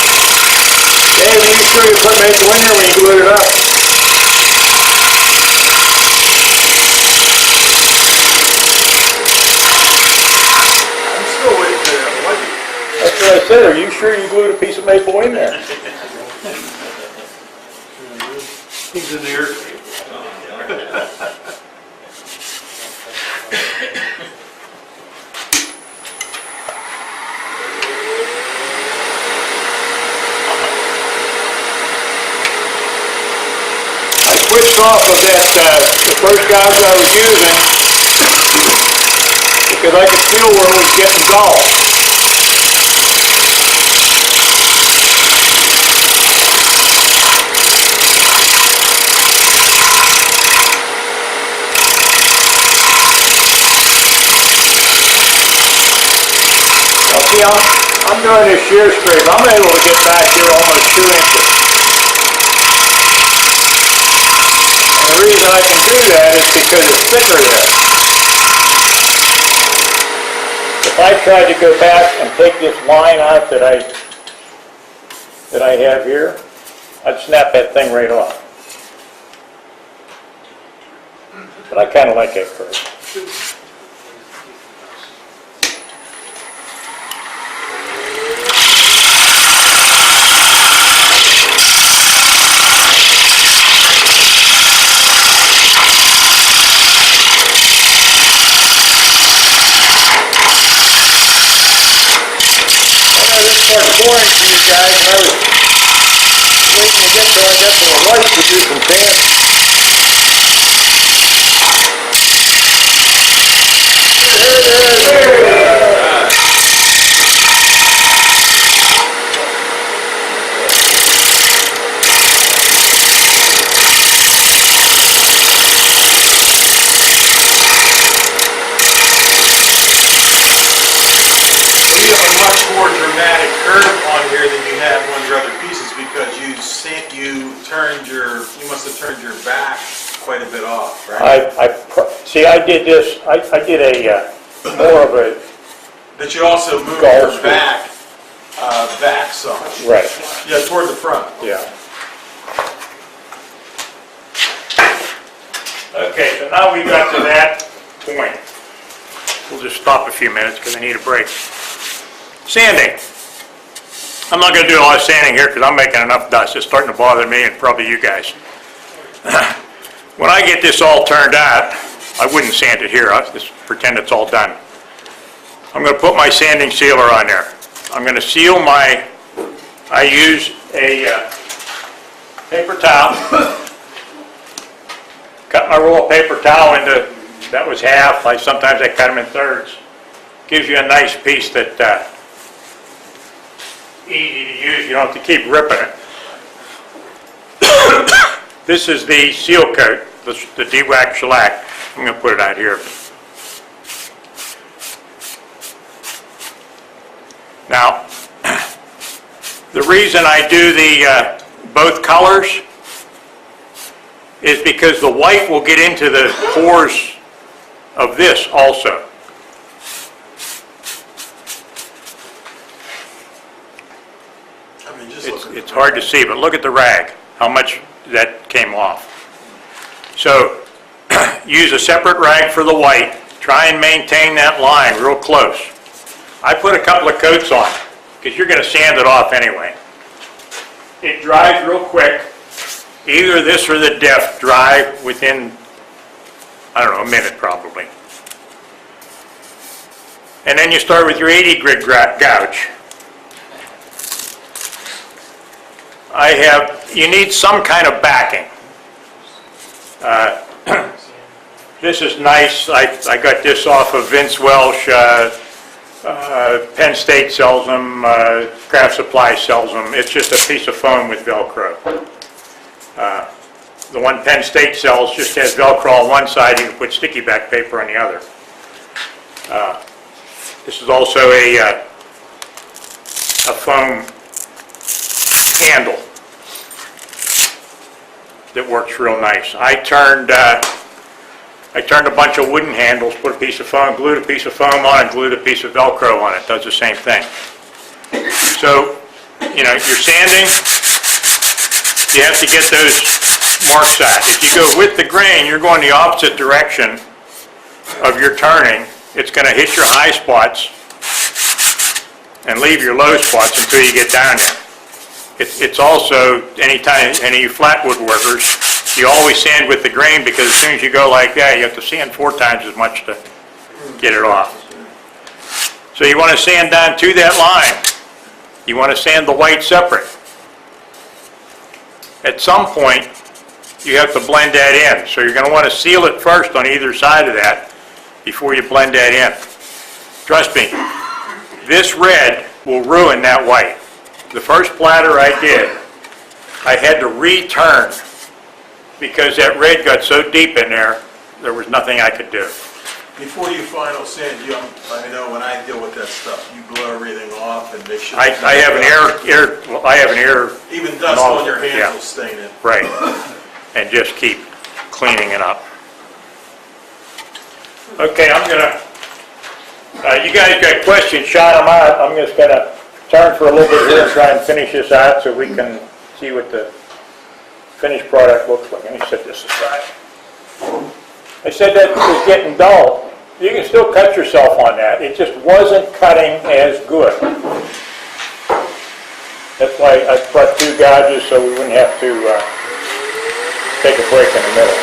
Dave, are you sure you put Maple in there when you glued it up? I'm still waiting for that light. That's what I said. Are you sure you glued a piece of maple in there? He's in there. Switched off of that, the first guys I was using, because I could feel where it was getting dull. Now see, I'm doing this shear scrape. I'm able to get back here almost 2 inches. The reason I can do that is because it's thicker there. If I tried to go back and take this line out that I have here, I'd snap that thing right off. But I kind of like that curve. Boring for you guys, and I was waiting to get till I got to the light to do some sanding. You have a much more dramatic curve on here than you have on your other pieces because you must have turned your back quite a bit off, right? See, I did this, I did a, more of a, That you also moved Golf your back some. right, Yeah, toward the front. yeah. Okay, so now we got to that point. We'll just stop a few minutes because I need a break. Sanding. I'm not going to do a lot of sanding here because I'm making enough dust. It's starting to bother me and probably you guys. When I get this all turned out, I wouldn't sand it here, I'll just pretend it's all done. I'm going to put my sanding sealer on there. I'm going to seal I use a paper towel. Cut my roll of paper towel into, that was half, sometimes I cut them in thirds. Gives you a nice piece that easy to use, you don't have to keep ripping it. This is the seal coat, the de-wax shellac. I'm going to put it out here. Now, the reason I do the both colors is because the white will get into the pores of this also. I mean, just It's hard to see, but look at the rag, how much that came off. So, use a separate rag for the white. Try and maintain that line real close. I put a couple of coats on, because you're going to sand it off anyway. It dries real quick. Either this or the Def dry within, I don't know, a minute probably. And then you start with your 80 grit gouge. You need some kind of backing. This is nice. I got this off of Vince Welsh. Penn State sells them. Craft Supply sells them. It's just a piece of foam with Velcro. The one Penn State sells just has Velcro on one side. You can put sticky back paper on the other. This is also a foam handle that works real nice. I turned a bunch of wooden handles, put a piece of foam, glued a piece of foam on it, glued a piece of Velcro on it. Does the same thing. So, you're sanding, you have to get those marks out. If you go with the grain, you're going the opposite direction of your turning. It's going to hit your high spots and leave your low spots until you get down there. It's also, any of you flat woodworkers, you always sand with the grain, because as soon as you go like that, you have to sand 4 times as much to get it off. So you want to sand down to that line. You want to sand the white separate. At some point, you have to blend that in. So you're going to want to seal it first on either side of that before you blend that in. Trust me, this red will ruin that white. The first platter I did, I had to return because that red got so deep in there, there was nothing I could do. before you final sand, I know when I deal with that stuff, you blow everything off and make sure. I have an air. Even dust on your hands will stain it. Right, and just keep cleaning it up. Okay, I'm gonna, you guys got questions, shout them out. I'm just gonna turn for a little bit here and try and finish this out so we can see what the finished product looks like. Let me set this aside. I said that was getting dull. You can still cut yourself on that. It just wasn't cutting as good. That's why I brought 2 gouges so we wouldn't have to take a break in the middle.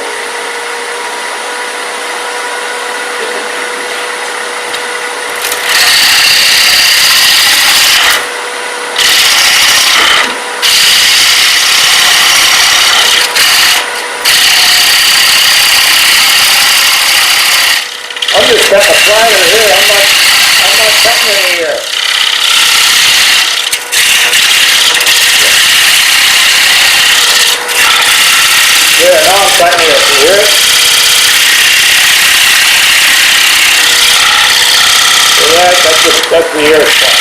I'm just cutting a platter here. I'm not cutting any here. Yeah, now I'm cutting it. You hear it? See that? That's the air spot.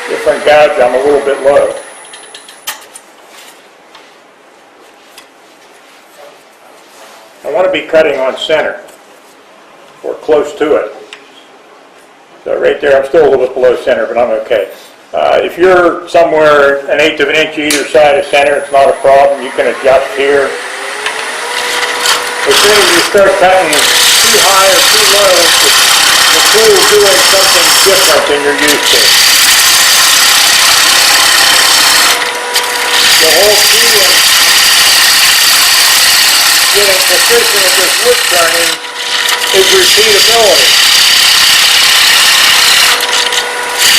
Different gouge, I'm a little bit low. I want to be cutting on center, or close to it. So right there, I'm still a little bit below center, but I'm okay. If you're somewhere 1/8 of an inch either side of center, it's not a problem. You can adjust here. As soon as you start cutting too high or too low, the tool's doing something different than you're used to. The whole key in getting proficient at this wood turning is repeatability.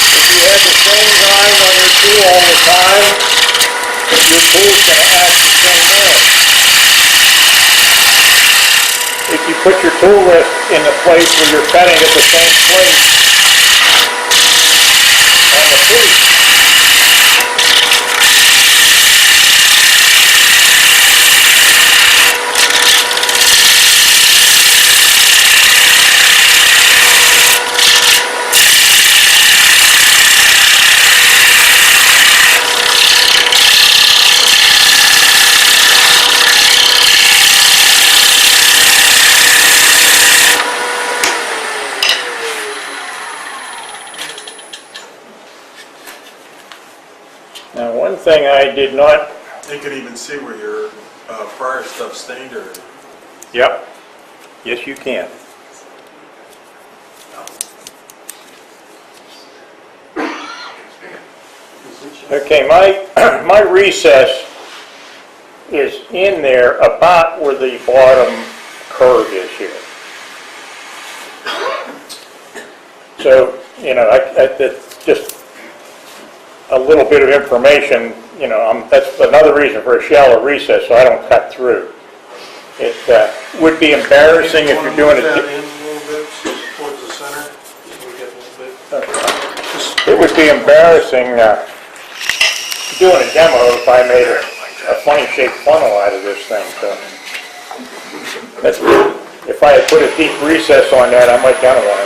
If you have the same grind on your tool all the time, your tool's going to act the same way. If you put your tool list in the place where you're cutting at the same place on the piece, now, one thing I did not... You can even see where your prior stuff stained or... Yep. Yes, you can. Okay, my recess is in there about where the bottom curve is here. So, you know, that's just a little bit of information, you know, that's another reason for a shallow recess, so I don't cut through. It would be embarrassing if you're doing Want to it. move that in a little bit towards the center, so we get a little bit. It would be embarrassing doing a demo if I made a funny shaped funnel out of this thing. So if I had put a deep recess on that, I might done one of them.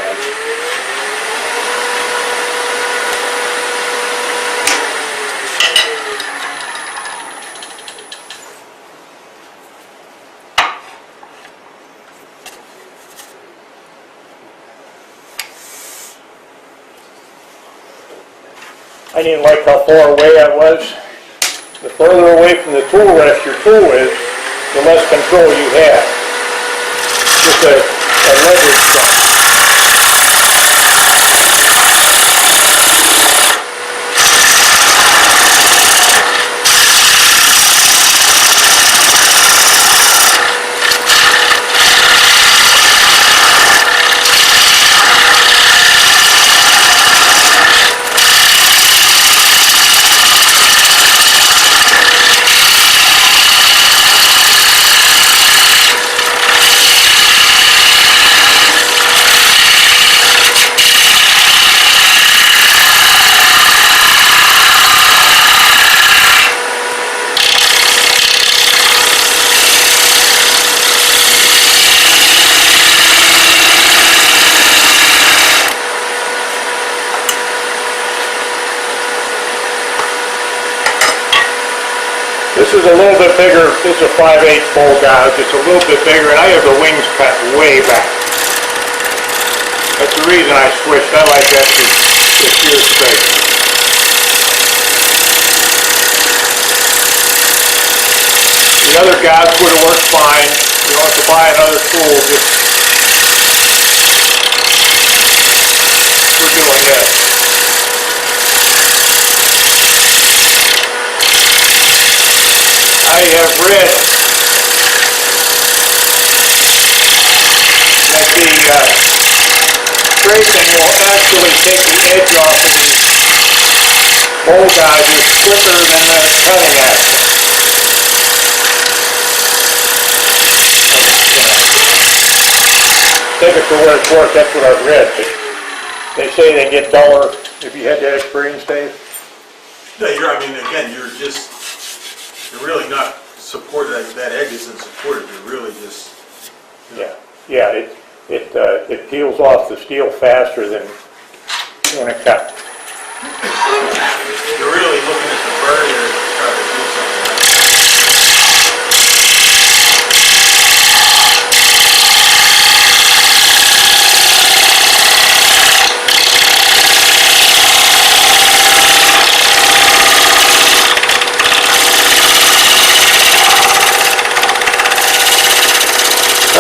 I didn't like how far away I was. The further away from the tool rest your tool is, the less control you have. Just a leverage thing. This is a little bit bigger. This is a 5/8 bowl gouge. It's a little bit bigger, and I have the wings cut way back. That's the reason I switched. I like that to shear straight. The other gouge would have worked fine. You don't have to buy another tool. Just we're doing this. I have read that the scraping will actually take the edge off of these bowl gouges quicker than the cutting action. Take it for what it's worth, that's what I've read. But they say they get duller. Have you had that experience, Dave? No, I mean, again, you're really not supported, that edge isn't supported, you're really just... Yeah, it peels off the steel faster than when it cut. You're really looking at the barrier to try to do something.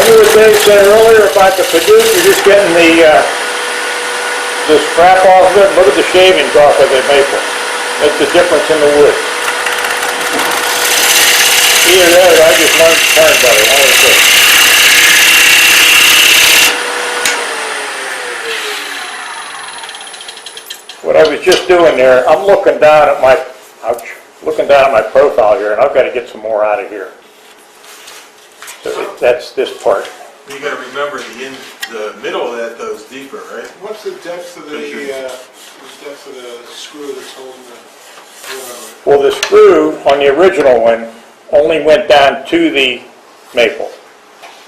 Remember what Dave said earlier about the Purdue, you're just getting the scrap off of it, look at the shavings off of the maple. Makes a difference in the wood. Either that or I just learned to turn better, one of the two. What I was just doing there, I'm looking down at my, looking down at my profile here, and I've got to get some more out of here. So that's this part. You gotta remember the middle of that though is deeper, right? What's the depth of the screw that's holding the wood? Well, the screw on the original one only went down to the maple.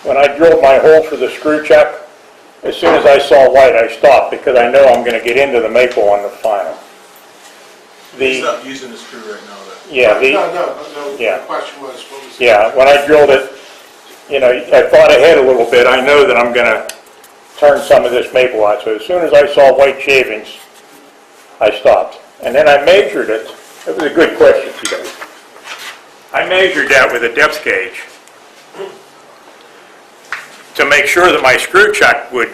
When I drilled my hole for the screw chuck, as soon as I saw white, I stopped because I know I'm going to get into the maple on the final. He's not using the screw right now though. Yeah, No, yeah. the question was, what was? Yeah, when I drilled it, you know, I thought ahead a little bit. I know that I'm going to turn some of this maple out. So as soon as I saw white shavings, I stopped. And then I measured it. It was a good question, you guys. I measured that with a depth gauge to make sure that my screw chuck would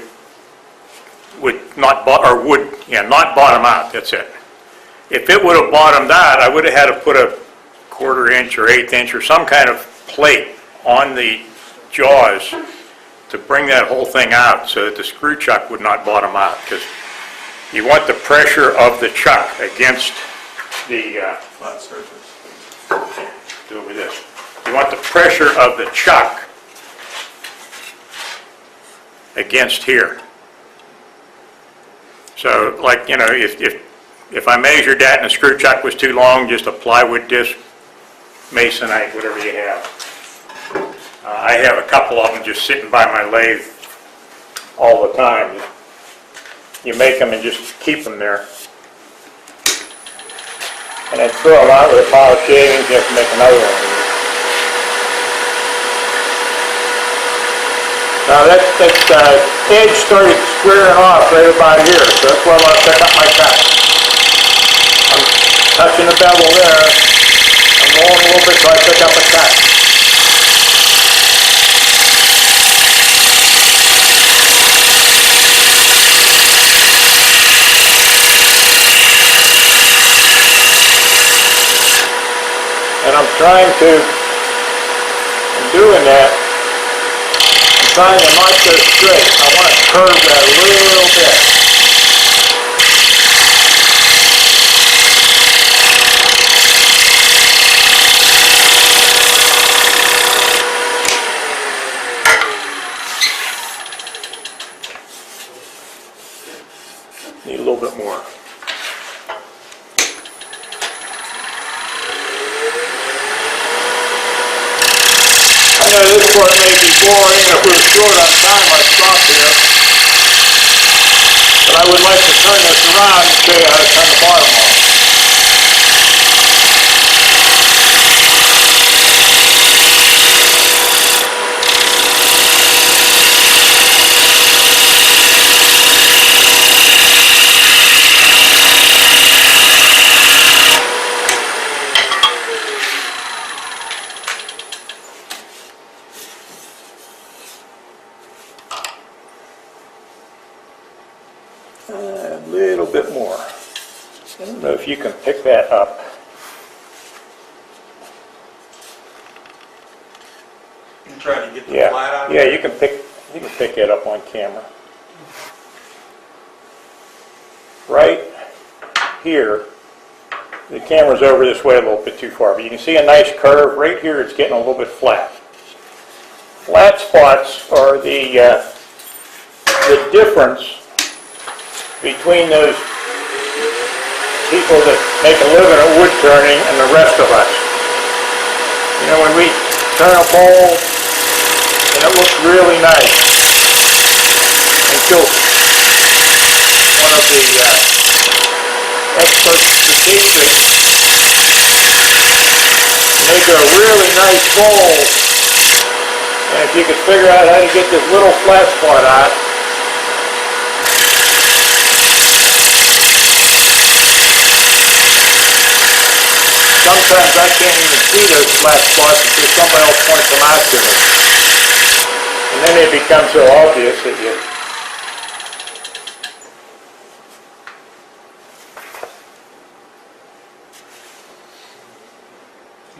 not bottom out. That's it. If it would have bottomed out, I would have had to put a 1/4 inch or 1/8 inch or some kind of plate on the jaws to bring that whole thing out so that the screw chuck would not bottom out, because you want the pressure of the chuck against the Flat surface. do it with this. You want the pressure of the chuck against here. So, like, you know, if I measured that and the screw chuck was too long, just a plywood disc, masonite, whatever you have. I have a couple of them just sitting by my lathe all the time. You make them and just keep them there. And then throw them out with a pile of shavings, you have to make another one. Now that edge started squaring off right about here, so that's where I'm going to pick up my cut. I'm touching the bevel there, I'm rolling a little bit so I pick up a cut. And I'm trying to, in doing that, I'm trying to not go straight. I want to curve that a little bit. Need a little bit more. I know this part may be boring, if we were short on time I'd stop here. But I would like to turn this around and show you how to turn the bottom off. A little bit more. I don't know if you can pick that up. You trying to get the Yeah, flat out? yeah, you can pick that up on camera. Right here, the camera's over this way a little bit too far, but you can see a nice curve. Right here it's getting a little bit flat. Flat spots are the difference between those people that make a living at wood turning and the rest of us. You know, when we turn a bowl and it looks really nice until one of the experts critiques it, make a really nice bowl, and if you could figure out how to get this little flat spot out, sometimes I can't even see those flat spots until somebody else points them out to me. And then may become so obvious that you...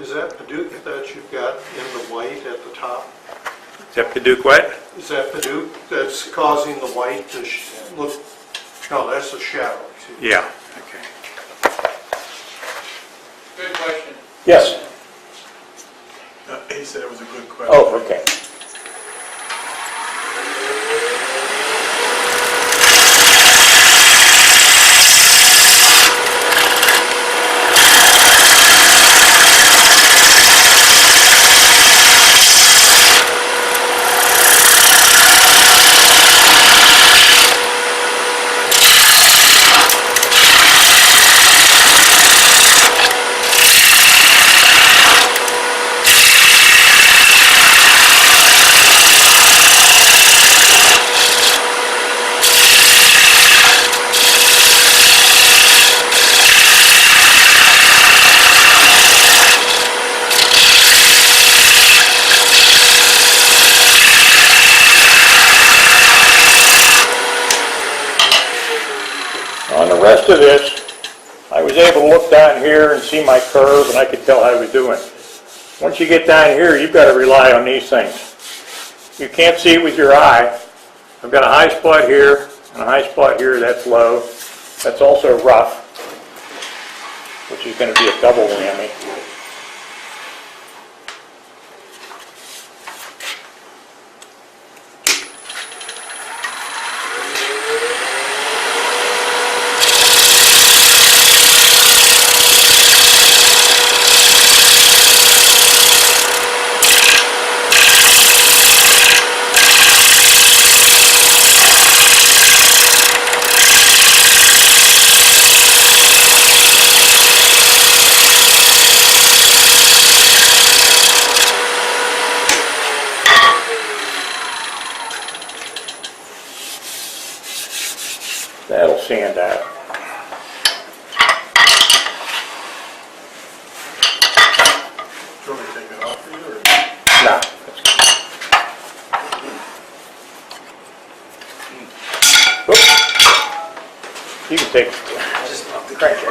Is that Paducah that you've got in the white at the top? Is that Paducah what? Is that Paducah that's causing the white to look, no, that's the shadow. excuse me. Yeah, okay. Good question. Yes? He said it was a good question. Oh, okay. On the rest of this, I was able to look down here and see my curve, and I could tell how I was doing. Once you get down here, you've got to rely on these things. You can't see it with your eye. I've got a high spot here and a high spot here. That's low. That's also rough, which is going to be a double whammy. That'll sand out. Do you want me to take it off for you, or? No. Oops. You can take it. Crank it.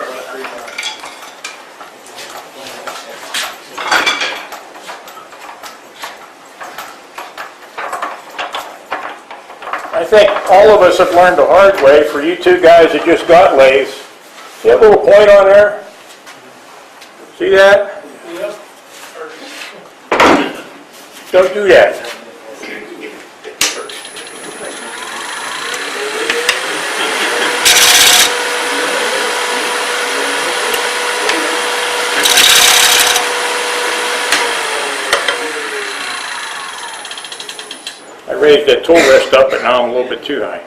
I think all of us have learned the hard way. For you two guys that just got lathes, see that little point on there? See that? Don't do that. I raised that tool rest up, but now I'm a little bit too high.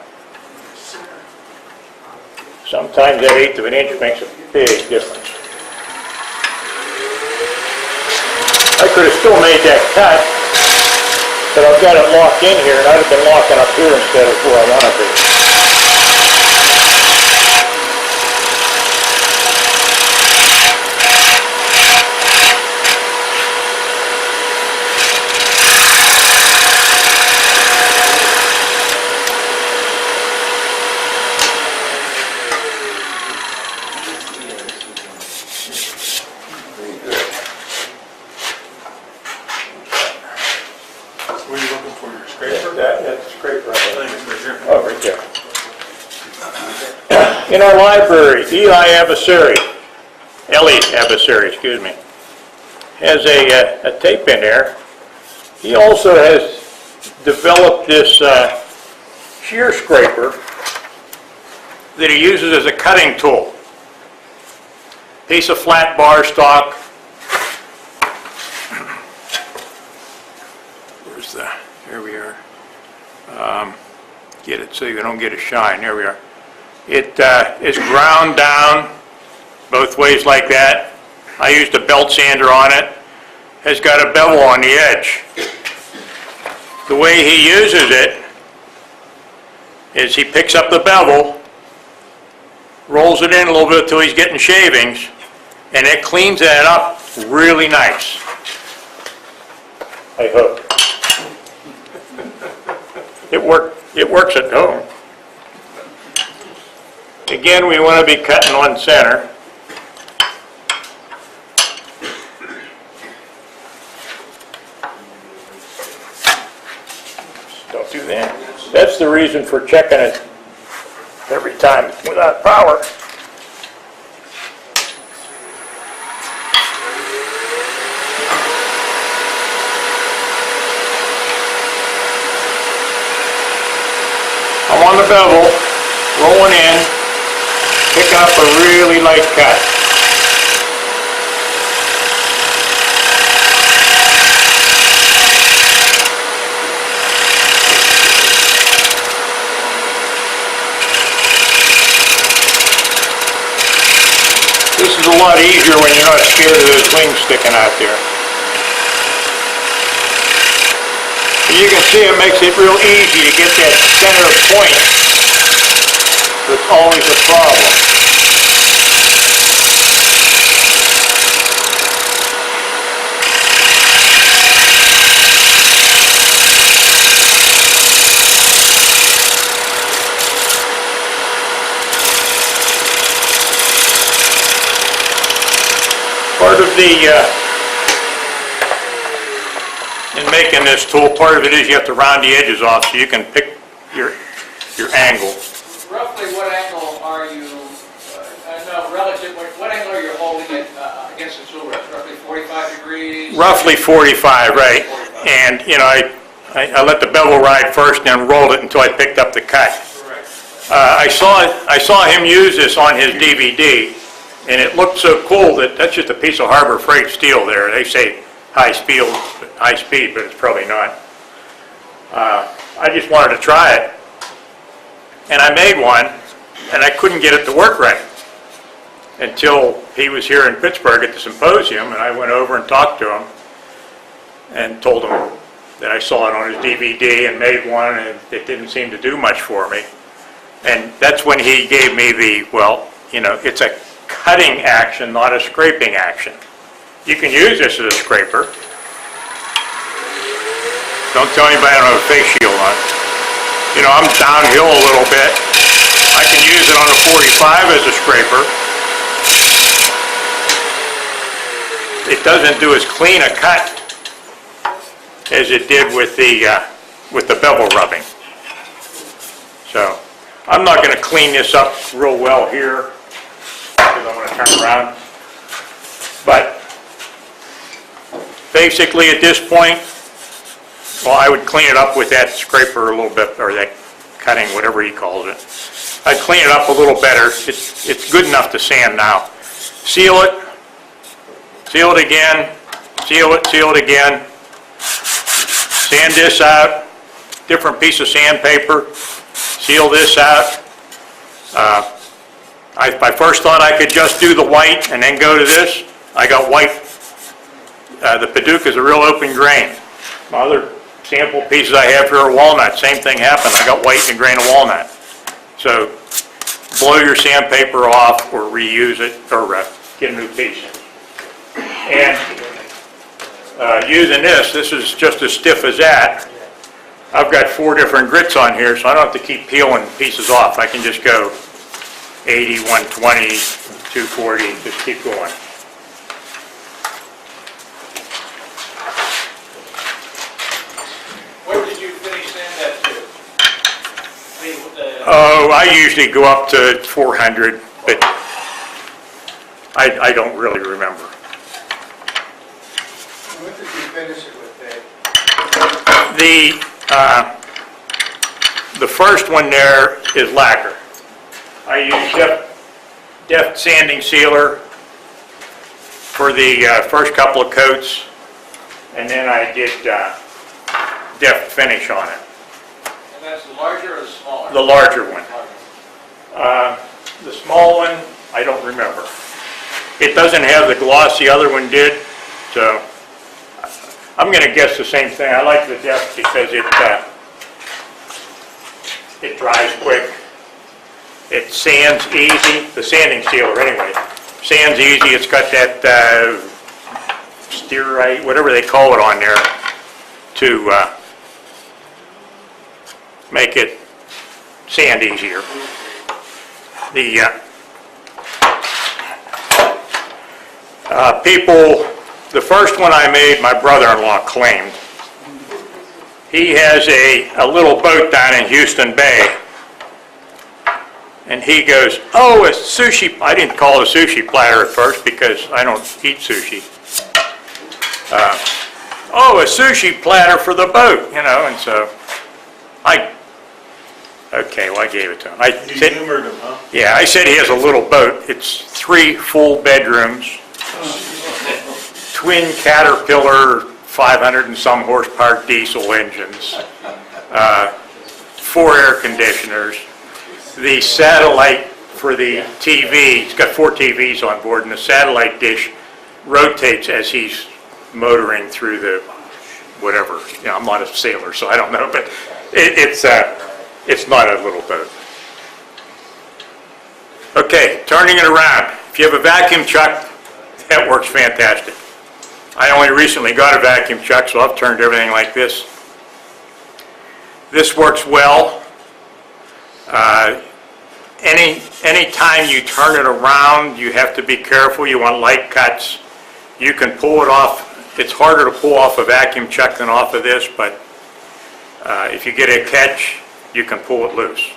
Sometimes that 1/8 of an inch makes a big difference. I could have still made that cut, but I've got it locked in here, and I'd have been locking up here instead of where I want to be. What are you looking for, your scraper? That's a scraper right there. Thanks, right here. Oh, right there. In our library, Eli Abasari, excuse me, has a tape in there. He also has developed this shear scraper that he uses as a cutting tool. Piece of flat bar stock. Here we are. Get it so you don't get a shine. There we are. It is ground down both ways like that. I used a belt sander on it. Has got a bevel on the edge. The way he uses it is he picks up the bevel, rolls it in a little bit till he's getting shavings, and it cleans that up really nice. I hope. it works at home. Again, we want to be cutting on center. Don't do that. That's the reason for checking it every time without power. I'm on the bevel, rolling in, picking up a really light cut. This is a lot easier when you're not scared of those wings sticking out there. And you can see it makes it real easy to get that center point. That's always a problem. Part of in making this tool, part of it is you have to round the edges off so you can pick your angle. Roughly what angle are you, no, relative, what angle are you holding it against the tool rest? Roughly 45 degrees? Roughly 45, right. 45. And, you know, I let the bevel ride first and then rolled it until I picked up the cut. Correct. I saw him use this on his DVD, and it looked so cool that that's just a piece of Harbor Freight steel there. They say high speed, but it's probably not. I just wanted to try it, and I made one, and I couldn't get it to work right until he was here in Pittsburgh at the symposium, and I went over and talked to him and told him that I saw it on his DVD and made one, and it didn't seem to do much for me. And that's when he gave me the, well, you know, it's a cutting action, not a scraping action. You can use this as a scraper. Don't tell anybody I don't have a face shield on. You know, I'm downhill a little bit. I can use it on a 45 as a scraper. It doesn't do as clean a cut as it did with the bevel rubbing. So I'm not going to clean this up real well here because I'm going to turn around. But basically at this point, well, I would clean it up with that scraper a little bit, or that cutting, whatever he calls it. I'd clean it up a little better. It's good enough to sand now. Seal it again, seal it again. Sand this out, different piece of sandpaper, seal this out. I first thought I could just do the white and then go to this. I got white. The Paducah is a real open grain. My other sample pieces I have here are walnut. Same thing happened. I got white and a grain of walnut. So blow your sandpaper off or reuse it or get a new piece. And using this is just as stiff as that. I've got 4 different grits on here, so I don't have to keep peeling pieces off. I can just go 80, 120, 240, just keep going. What did you finish sand that to? Oh, I usually go up to 400, but I don't really remember. What did you finish it with, Dave? The first one there is lacquer. I use deft sanding sealer for the first couple of coats, and then I did deft finish on it. And that's the larger or the smaller? The larger one. The small one, I don't remember. It doesn't have the gloss the other one did, so I'm going to guess the same thing. I like the deft because it dries quick. It sands easy. The sanding sealer, anyway, sands easy. It's got that stearite, whatever they call it on there, to make it sand easier. The first one I made, my brother-in-law claimed. He has a little boat down in Houston Bay, and he goes, oh, a sushi, I didn't call it a sushi platter at first because I don't eat sushi. Oh, a sushi platter for the boat, and so okay, well, I gave it to him. You humored him, huh? Yeah, I said he has a little boat. It's 3 full bedrooms, twin Caterpillar, 500 and some horsepower diesel engines, 4 air conditioners, the satellite for the TV, it's got 4 TVs on board, and the satellite dish rotates as he's motoring through the whatever. I'm not a sailor, so I don't know, but it's not a little boat. Okay, turning it around. If you have a vacuum chuck, that works fantastic. I only recently got a vacuum chuck, so I've turned everything like this. This works well. Any time you turn it around, you have to be careful. You want light cuts. You can pull it off. It's harder to pull off a vacuum chuck than off of this, but if you get a catch, you can pull it loose.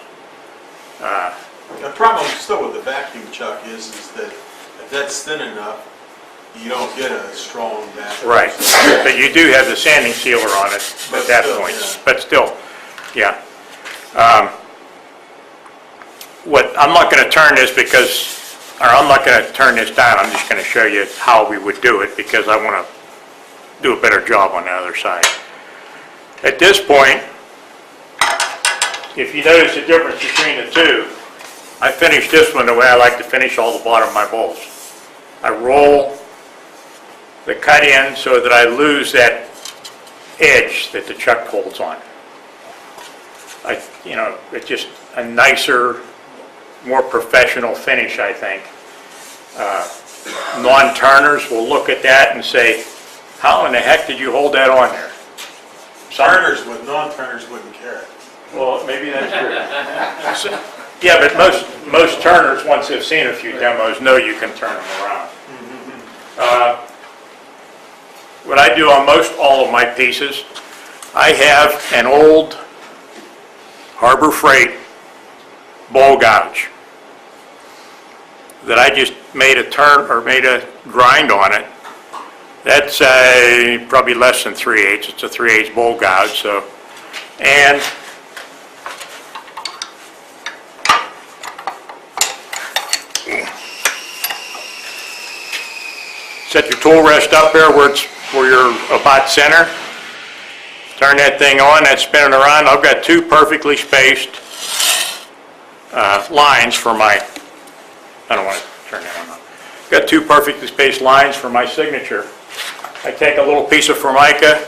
The problem still with the vacuum chuck is that if that's thin enough, you don't get a strong vacuum. Right, but you do have the sanding sealer on it at that point. Yeah. But still, yeah. I'm not going to turn this I'm not going to turn this down. I'm just going to show you how we would do it because I want to do a better job on the other side. At this point, if you notice the difference between the two, I finish this one the way I like to finish all the bottom of my bowls. I roll the cut in so that I lose that edge that the chuck holds on. It's just a nicer, more professional finish, I think. Non-turners will look at that and say, how in the heck did you hold that on there? Turners with non-turners wouldn't care. Well, maybe that's true. Yeah, but most turners, once they've seen a few demos, know you can turn them around. What I do on most all of my pieces, I have an old Harbor Freight bowl gouge that I just made a grind on it. That's probably less than 3/8. It's a 3/8 bowl gouge. And set your tool rest up there where you're about center. Turn that thing on, that's spinning around. I've got 2 perfectly spaced lines for my, I don't want to turn that on. Got 2 perfectly spaced lines for my signature. I take a little piece of Formica,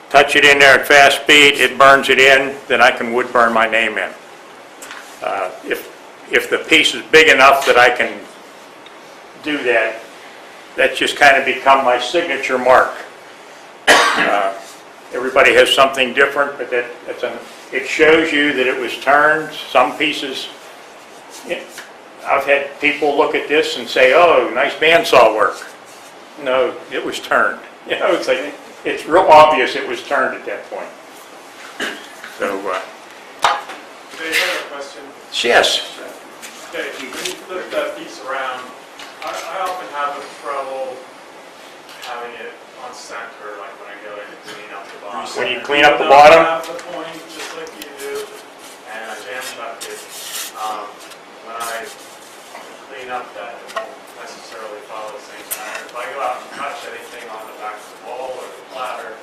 touch it in there at fast speed, it burns it in, then I can wood burn my name in. If the piece is big enough that I can do that, that's just kind of become my signature mark. Everybody has something different, but it shows you that it was turned. Some pieces, I've had people look at this and say, oh, nice bandsaw work. No, it was turned. It's like, it's real obvious it was turned at that point. So, Dave, I have a question. yes. Okay, when you flip that piece around, I often have a trouble having it on center, like when I go in and clean up the bottom. When you clean up the bottom? I have the point, just like you do, and I jam chuck it. When I clean up that, it won't necessarily follow the same pattern. If I go out and touch anything on the back of the bowl or the platter,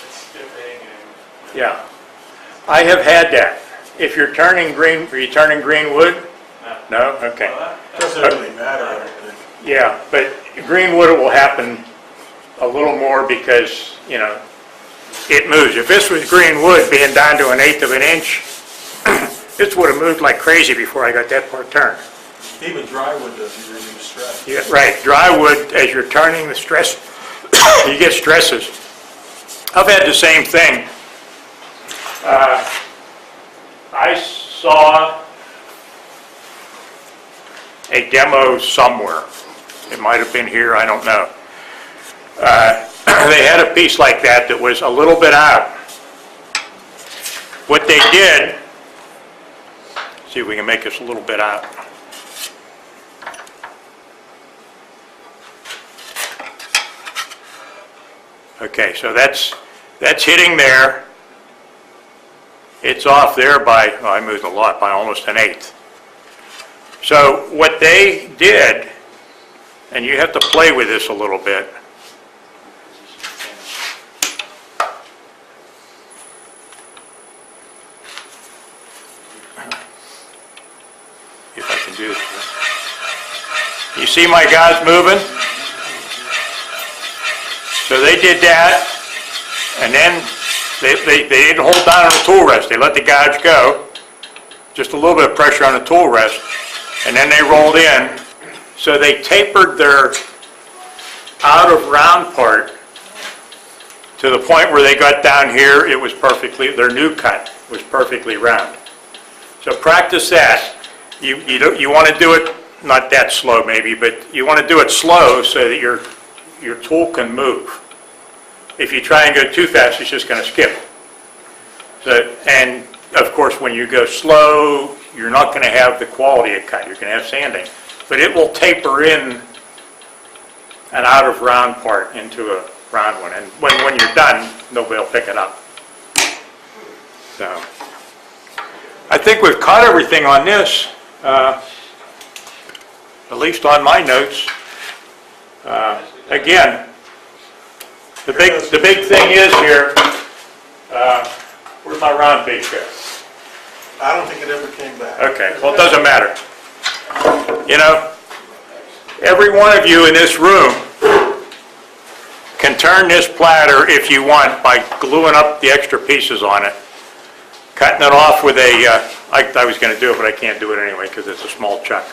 it's skipping and... Yeah. I have had that. If you're turning green, are you turning green wood? No? Okay. Doesn't really matter, I don't think. Yeah, but green wood will happen a little more because, it moves. If this was green wood being down to 1/8 of an inch, this would have moved like crazy before I got that part turned. Even dry wood doesn't reduce stress. Yeah, right. Dry wood, as you're turning the stress, you get stresses. I've had the same thing I saw a demo somewhere. It might have been here, I don't know. They had a piece like that that was a little bit out. What they did, see if we can make this a little bit out. Okay, so that's hitting there. It's off there by, oh, I moved a lot, by almost an eighth. So what they did, and you have to play with this a little bit. If I can do this. You see my guys moving? So they did that, and then they didn't hold down on the tool rest. They let the gouge go, just a little bit of pressure on the tool rest, and then they rolled in. So they tapered their out of round part to the point where they got down here, it was perfectly, their new cut was perfectly round. So practice that. You want to do it, not that slow maybe, but you want to do it slow so that your tool can move. If you try and go too fast, it's just going to skip. So, and of course, when you go slow, you're not going to have the quality of cut. You're going to have sanding. But it will taper in an out of round part into a round one. And when you're done, nobody will pick it up. So, I think we've caught everything on this, at least on my notes. Again, the big thing is here, where's my round piece go? I don't think it ever came back. Okay, well, it doesn't matter. You know, every one of you in this room can turn this platter if you want by gluing up the extra pieces on it, cutting it off with a, I was going to do it, but I can't do it anyway because it's a small chuck.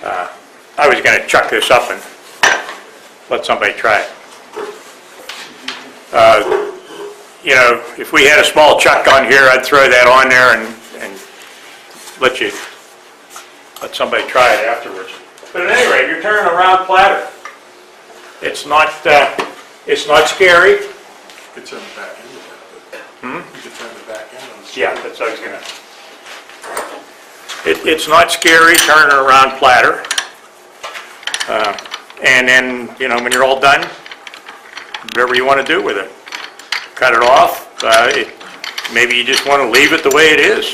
I was going to chuck this up and let somebody try it. You know, if we had a small chuck on here, I'd throw that on there and let somebody try it afterwards. But at any rate, you're turning a round platter. It's not scary. You could turn the back end of it. You could turn the back end of it. Yeah, that's what I was gonna. It's not scary turning a round platter. And then, you know, when you're all done, whatever you want to do with it. Cut it off. Maybe you just want to leave it the way it is.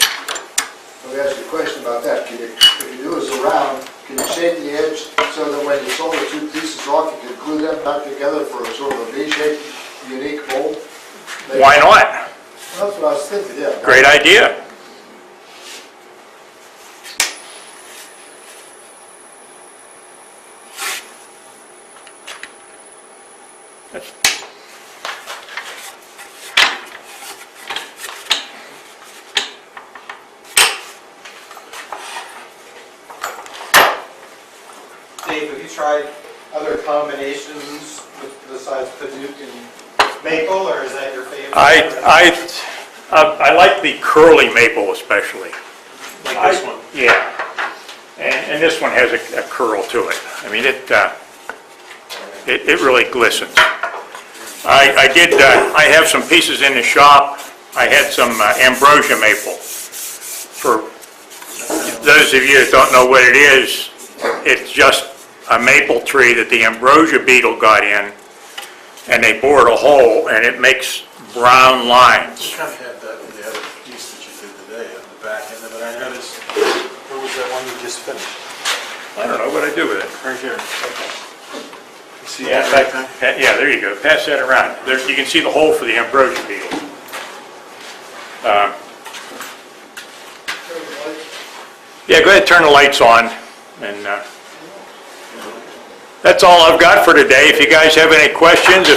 Let me ask you a question about that. If you do this around, can you shape the edge so that when you sew the two pieces off, you can glue them back together for a sort of a V-shaped, unique hole? Why not? That's what I was thinking, yeah. Great idea. Dave, have you tried other combinations besides Paduke and maple, or is that your favorite? I like the curly maple especially. Like this one? Yeah. And this one has a curl to it. I mean, it really glistens. I have some pieces in the shop. I had some ambrosia maple. For those of you that don't know what it is, it's just a maple tree that the ambrosia beetle got in, and they bored a hole, and it makes brown lines. You kind of had that in the other piece that you did today, on the back end of it. I noticed, where was that one you just finished? I don't know what I do with it. Right here. Okay. You see Yeah, that right there? yeah, there you go. Pass that around. There, you can see the hole for the ambrosia beetle. Yeah, go ahead, turn the lights on, and that's all I've got for today. If you guys have any questions,